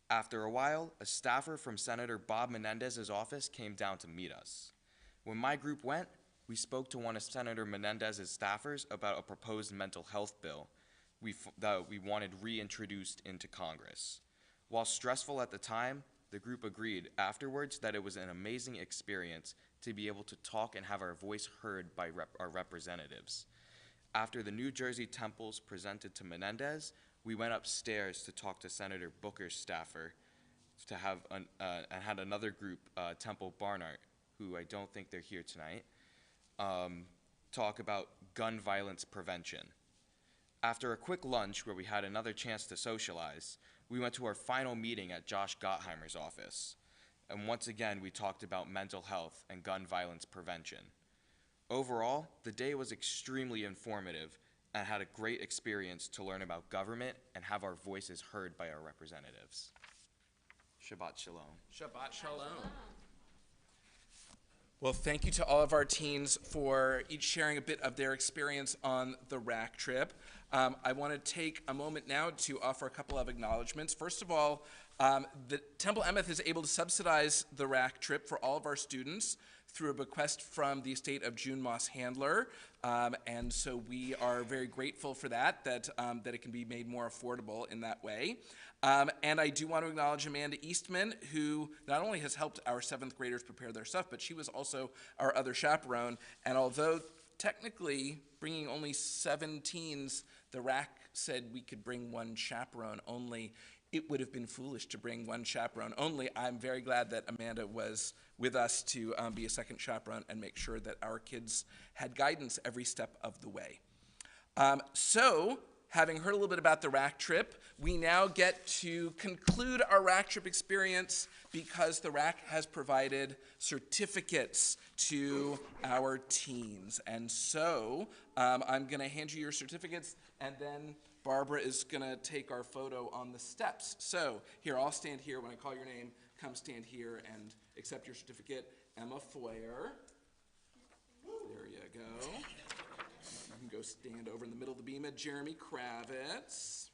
After a while, a staffer from Senator Bob Menendez's office came down to meet us. When my group went, we spoke to one of Senator Menendez's staffers about a proposed mental health bill that we wanted reintroduced into Congress. While stressful at the time, the group agreed afterwards that it was an amazing experience to be able to talk and have our voice heard by our representatives. After the New Jersey Temples presented to Menendez, we went upstairs to talk to Senator Booker's staffer to have and had another group, Temple Barnard, who I don't think they're here tonight, talk about gun violence prevention. After a quick lunch where we had another chance to socialize, we went to our final meeting at Josh Gottheimer's office. And once again, we talked about mental health and gun violence prevention. Overall, the day was extremely informative and had a great experience to learn about government and have our voices heard by our representatives. Shabbat Shalom. Shabbat Shalom. Well, thank you to all of our teens for each sharing a bit of their experience on the RAC trip. I want to take a moment now to offer a couple of acknowledgments. First of all, the Temple Emeth is able to subsidize the RAC trip for all of our students through a bequest from the estate of June Moss Handler, and so we are very grateful for that it can be made more affordable in that way. And I do want to acknowledge Amanda Eastman, who not only has helped our 7th graders prepare their stuff, but she was also our other chaperone. And although technically bringing only 7 teens, the RAC said we could bring 1 chaperone only, it would have been foolish to bring 1 chaperone only. I'm very glad that Amanda was with us to be a second chaperone and make sure that our kids had guidance every step of the way. So, having heard a little bit about the RAC trip, we now get to conclude our RAC trip experience because the RAC has provided certificates to our teens. And so, I'm going to hand you your certificates, and then Barbara is going to take our photo on the steps. So, here, I'll stand here. When I call your name, come stand here and accept your certificate. Emma Foyer. There you go. You can go stand over in the middle of the beam at Jeremy Kravitz.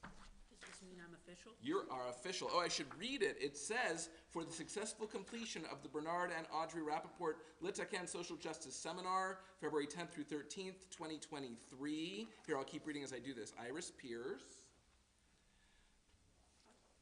I'm official? You are official. Oh, I should read it. It says, for the successful completion of the Bernard and Audrey Rappaport Litakan Social Justice Seminar, February 10th through 13th, 2023. Here, I'll keep reading as I do this. Iris Pierce.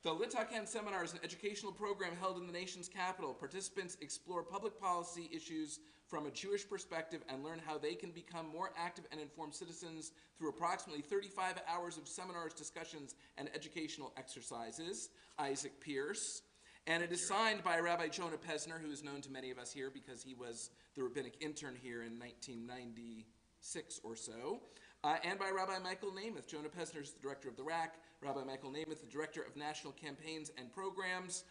The Litakan Seminar is an educational program held in the nation's capital. Participants explore public policy issues from a Jewish perspective and learn how they can become more active and informed citizens through approximately 35 hours of seminars, discussions, and educational exercises. Isaac Pierce. And it is signed by Rabbi Jonah Pesner, who is known to many of us here because he was the rabbinic intern here in 1996 or so. And by Rabbi Michael Nemeth. Jonah Pesner is the director of the RAC. Rabbi Michael Nemeth, the director of national campaigns and programs.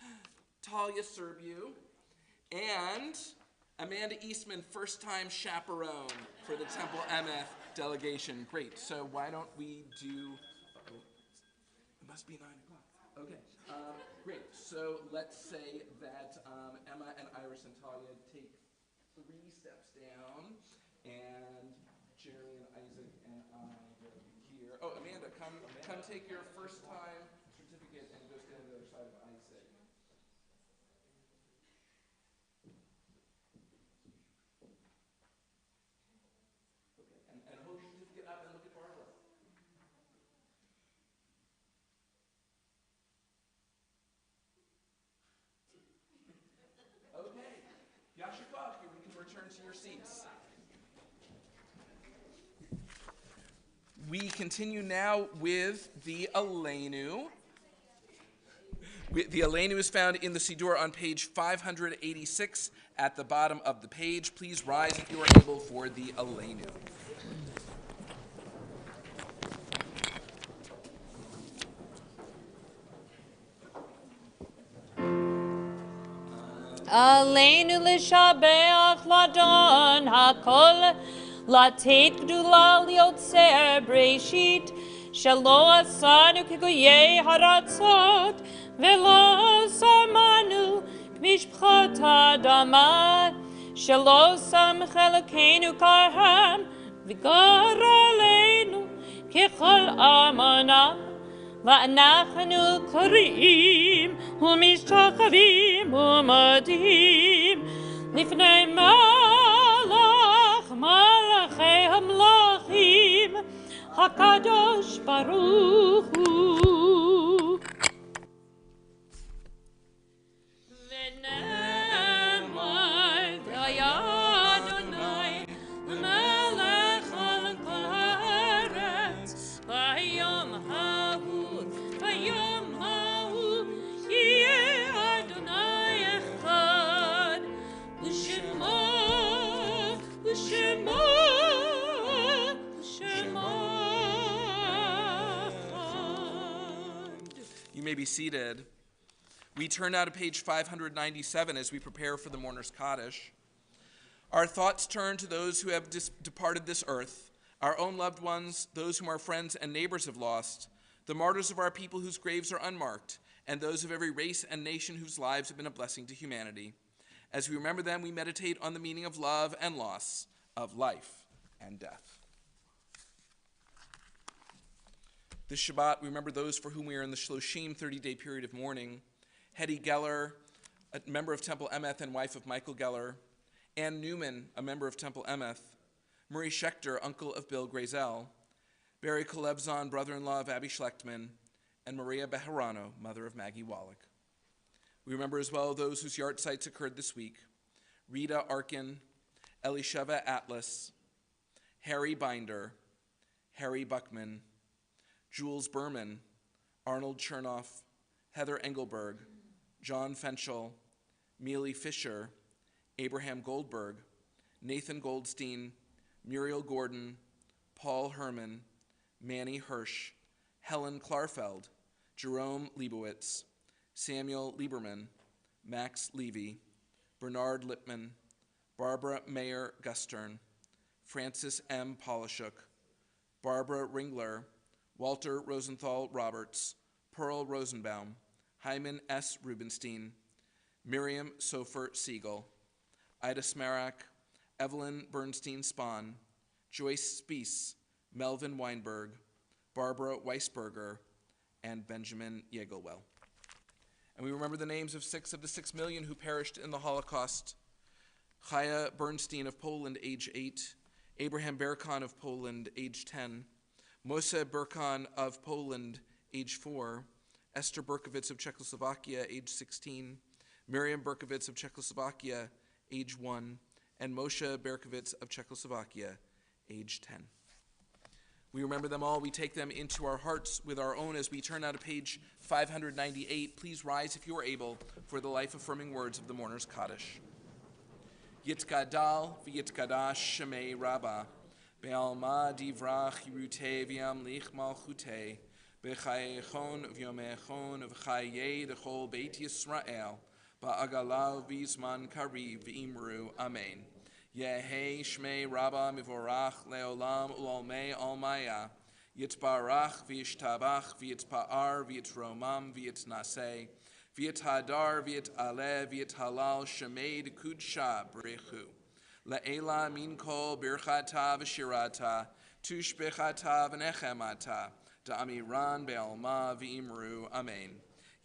Talia Serbiu. And Amanda Eastman, first-time chaperone for the Temple Emeth delegation. Great. So why don't we do... It must be 9 o'clock. Okay. Great. So let's say that Emma and Iris and Talia take 3 steps down, and Jerry and Isaac and I will be here. Oh, Amanda, come take your first-time certificate and go stand on the other side of Isaac. Okay, and hold your certificate up and look at Barbara. Okay, Yasher Koch, you can return to your seats. We continue now with the Aleinu. The Aleinu is found in the Siddur on page 586 at the bottom of the page. Please rise if you are able for the Aleinu. עלינו לשבח לאדון הכל, לתת גדולה ליוצר בראשית, שלא עשנו כגויי הרצות, ולא שמנו כמשפחות האדמה, שלא שם חלקנו כהם, וגר עלינו ככל אמונה. ואנחנו קוראים ומשתחווים ומודים לפני מלך מלכי המלכים הקדוש ברוך הוא. ונאמר והיה אדוני מלך על כל הארץ ביום ההוא ביום ההוא יהיה אדוני אחד ושמו ושמו You may be seated. We turn now to page 597 as we prepare for the mourner's Kaddish. Our thoughts turn to those who have departed this earth, our own loved ones, those whom our friends and neighbors have lost, the martyrs of our people whose graves are unmarked, and those of every race and nation whose lives have been a blessing to humanity. As we remember them, we meditate on the meaning of love and loss, of life and death. This Shabbat, we remember those for whom we are in the Shloshim 30-day period of mourning. Hetty Geller, a member of Temple Emeth and wife of Michael Geller. Ann Newman, a member of Temple Emeth. Murray Schechter, uncle of Bill Grazel. Barry Kolevzon, brother-in-law of Abby Schlechtman. And Maria Bejarano, mother of Maggie Wallach. We remember as well those whose yard sites occurred this week. Rita Arkin, Elisheva Atlas, Harry Binder, Harry Buckman, Jules Berman, Arnold Chernoff, Heather Engelberg, John Fenchel, Mealy Fisher, Abraham Goldberg, Nathan Goldstein, Muriel Gordon, Paul Herman, Manny Hirsch, Helen Klarfeld, Jerome Leibowitz, Samuel Lieberman, Max Levy, Bernard Lippman, Barbara Mayer Gustern, Francis M. Polishuk, Barbara Ringler, Walter Rosenthal Roberts, Pearl Rosenbaum, Hyman S. Rubenstein, Miriam Sofer Siegel, Ida Smarak, Evelyn Bernstein Spahn, Joyce Spiess, Melvin Weinberg, Barbara Weisberger, and Benjamin Yegelwell. And we remember the names of 6 of the 6 million who perished in the Holocaust. Chaya Bernstein of Poland, age 8, Abraham Berkon of Poland, age 10, Mose Berkon of Poland, age 4, Esther Berkovitz of Czechoslovakia, age 16, Miriam Berkovitz of Czechoslovakia, age 1, and Moshe Berkovitz of Czechoslovakia, age 10. We remember them all. We take them into our hearts with our own as we turn out to page 598. Please rise if you are able for the life-affirming words of the mourner's Kaddish. Yitgadal v'yitgadash shemei Rabbah, be'alma divrach yirutei v'yamlich malchutei, b'chayechon v'yomechon v'chayei d'chol beit Yisrael, ba'agalav v'yizman kariv v'imru, amen. Yehei shmei Rabbah mivorach leolam u'olmei almaya, yitbarach v'yishtabach v'yitpa'ar v'yitromam v'yitnaseh, v'yithadar v'yit'aleh v'yithalal shemei d'kudsha b'rechu. Le'ela min kol birchata v'shirata, tushbechata v'nechemata, da'amiran be'alma v'imru, amen.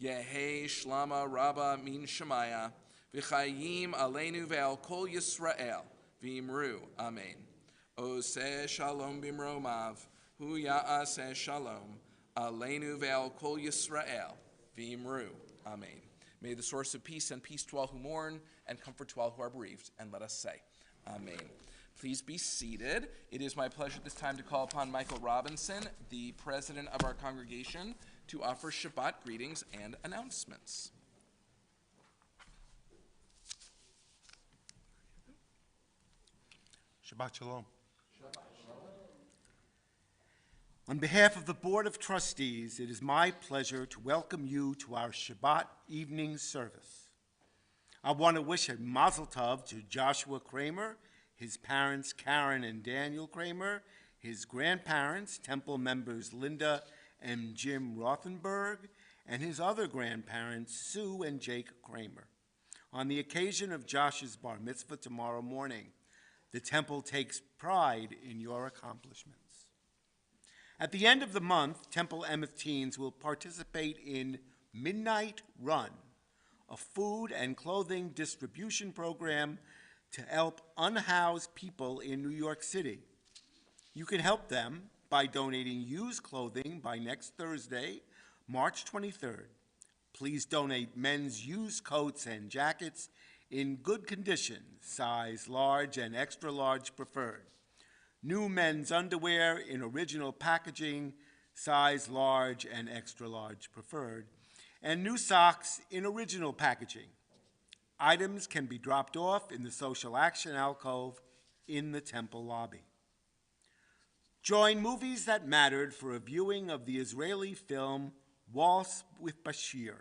Yehei shlama Rabbah min shemaya, v'chayim aleinu ve'al kol Yisrael, v'imru, amen. Oseh shalom bimromav, hu ya'aseh shalom, aleinu ve'al kol Yisrael, v'imru, amen. May the source of peace send peace to all who mourn and comfort to all who are bereaved. And let us say, amen. Please be seated. It is my pleasure this time to call upon Michael Robinson, the president of our congregation, to offer Shabbat greetings and announcements. Shabbat Shalom. On behalf of the Board of Trustees, it is my pleasure to welcome you to our Shabbat Evening Service. I want to wish a mazel tov to Joshua Kramer, his parents Karen and Daniel Kramer, his grandparents, Temple members Linda and Jim Rothenberg, and his other grandparents, Sue and Jake Kramer. On the occasion of Josh's bar mitzvah tomorrow morning, the Temple takes pride in your accomplishments. At the end of the month, Temple Emeth teens will participate in Midnight Run, a food and clothing distribution program to help unhoused people in New York City. You can help them by donating used clothing by next Thursday, March 23rd. Please donate men's used coats and jackets in good condition, size large and extra large preferred. New men's underwear in original packaging, size large and extra large preferred, and new socks in original packaging. Items can be dropped off in the social action alcove in the Temple lobby. Join Movies That Mattered for a viewing of the Israeli film Waltz with Bashir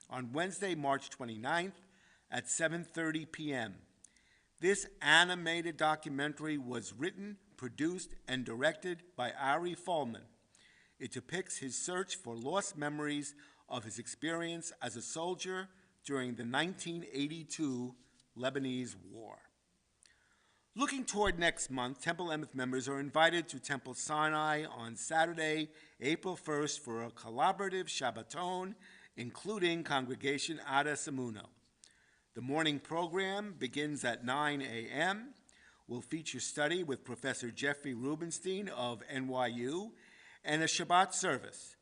on Wednesday, March 29th at 7:30 p.m. This animated documentary was written, produced, and directed by Ari Folman. It depicts his search for lost memories of his experience as a soldier during the 1982 Lebanese War. Looking toward next month, Temple Emeth members are invited to Temple Sinai on Saturday, April 1st for a collaborative Shabbaton, including Congregation Ada Samuno. The morning program begins at 9 a.m. Will feature study with Professor Jeffrey Rubenstein of NYU and a Shabbat service.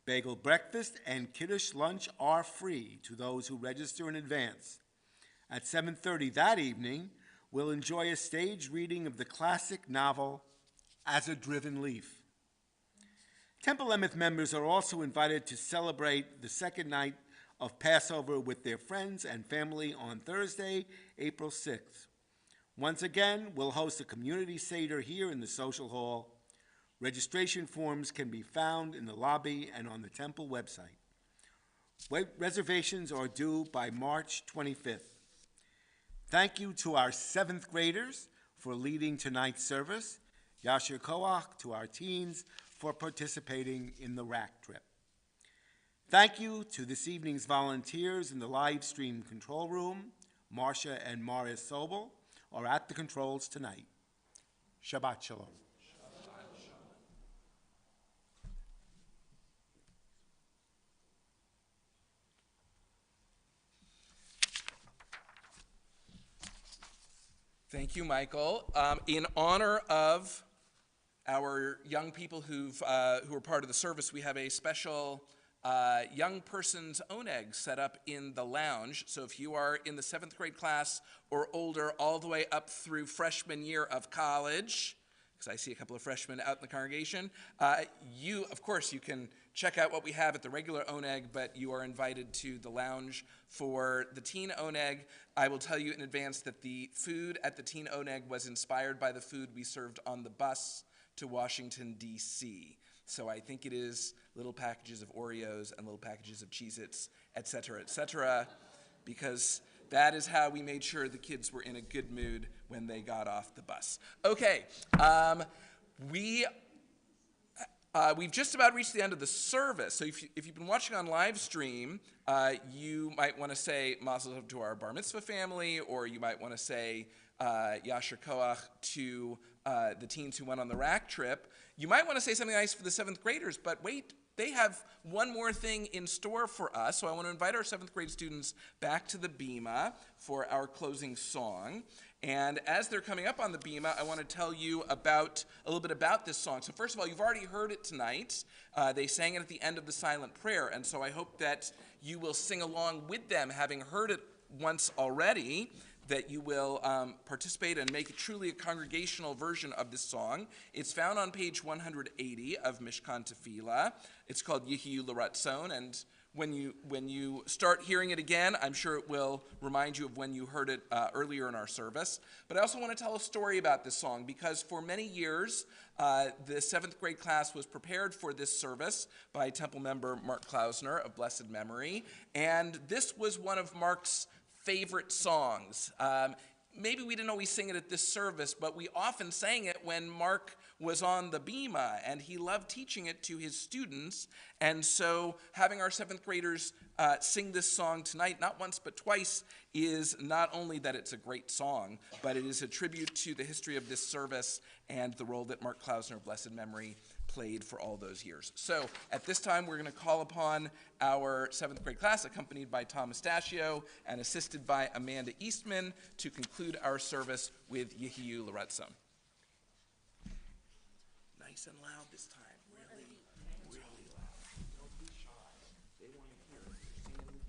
Bagel breakfast and Kiddush lunch are free to those who register in advance. At 7:30 that evening, we'll enjoy a stage reading of the classic novel As a Driven Leaf. Temple Emeth members are also invited to celebrate the second night of Passover with their friends and family on Thursday, April 6th. Once again, we'll host a community Seder here in the social hall. Registration forms can be found in the lobby and on the Temple website. Reservations are due by March 25th. Thank you to our 7th graders for leading tonight's service. Yasher Koach to our teens for participating in the rack trip. Thank you to this evening's volunteers in the live stream control room. Marcia and Morris Sobel are at the controls tonight. Shabbat Shalom. Thank you, Michael. In honor of our young people who are part of the service, we have a special young person's oneg set up in the lounge. So if you are in the 7th grade class or older, all the way up through freshman year of college, because I see a couple of freshmen out in the congregation, of course, you can check out what we have at the regular oneg, but you are invited to the lounge for the teen oneg. I will tell you in advance that the food at the teen oneg was inspired by the food we served on the bus to Washington, D.C. So I think it is little packages of Oreos and little packages of Cheez-Its, et cetera, because that is how we made sure the kids were in a good mood when they got off the bus. Okay, we've just about reached the end of the service. So if you've been watching on live stream, you might want to say Mazel Tov to our Bar Mitzvah family, or you might want to say Yasher Koach to the teens who went on the rack trip. You might want to say something nice for the 7th graders, but wait, they have one more thing in store for us. So I want to invite our 7th grade students back to the bima for our closing song. And as they're coming up on the bima, I want to tell you a little bit about this song. So first of all, you've already heard it tonight. They sang it at the end of the silent prayer, and so I hope that you will sing along with them, having heard it once already, that you will participate and make it truly a congregational version of this song. It's found on page 180 of Mishkan Tefillah. It's called Yehiyu L'Ratzon, and when you start hearing it again, I'm sure it will remind you of when you heard it earlier in our service. But I also want to tell a story about this song, because for many years, the 7th grade class was prepared for this service by Temple member Mark Klausner of blessed memory, and this was one of Mark's favorite songs. Maybe we didn't always sing it at this service, but we often sang it when Mark was on the bima, and he loved teaching it to his students. And so having our 7th graders sing this song tonight, not once but twice, is not only that it's a great song, but it is a tribute to the history of this service and the role that Mark Klausner of blessed memory played for all those years. So at this time, we're going to call upon our 7th grade class, accompanied by Tom Mustachio and assisted by Amanda Eastman, to conclude our service with Yehiyu L'Ratzon. Nice and loud this time. Really, really loud. Don't be shy. They want to hear it. Sing it with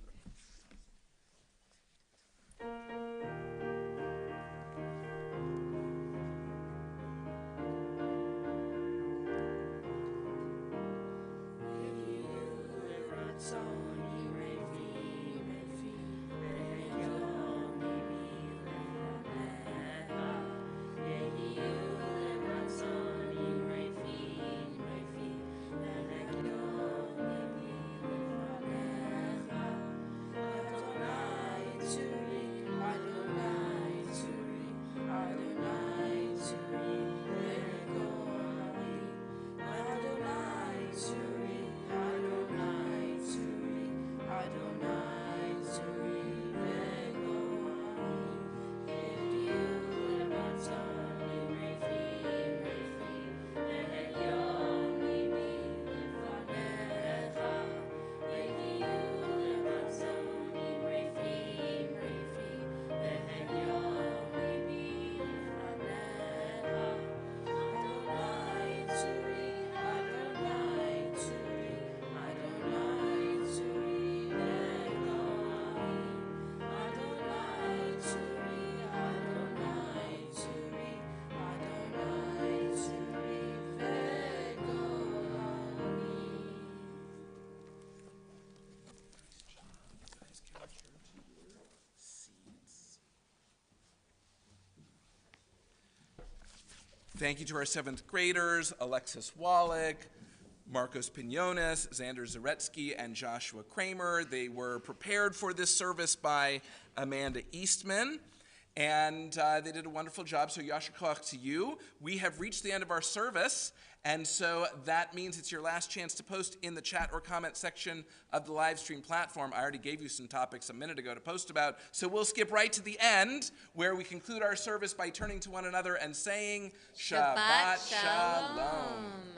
Thank you to our 7th graders, Alexis Wallach, Marcos Pinones, Xander Zaretsky, and Joshua Kramer. They were prepared for this service by Amanda Eastman, and they did a wonderful job. So Yasher Koach to you. We have reached the end of our service, and so that means it's your last chance to post in the chat or comment section of the live stream platform. I already gave you some topics a minute ago to post about, so we'll skip right to the end, where we conclude our service by turning to one another and saying Shabbat Shalom.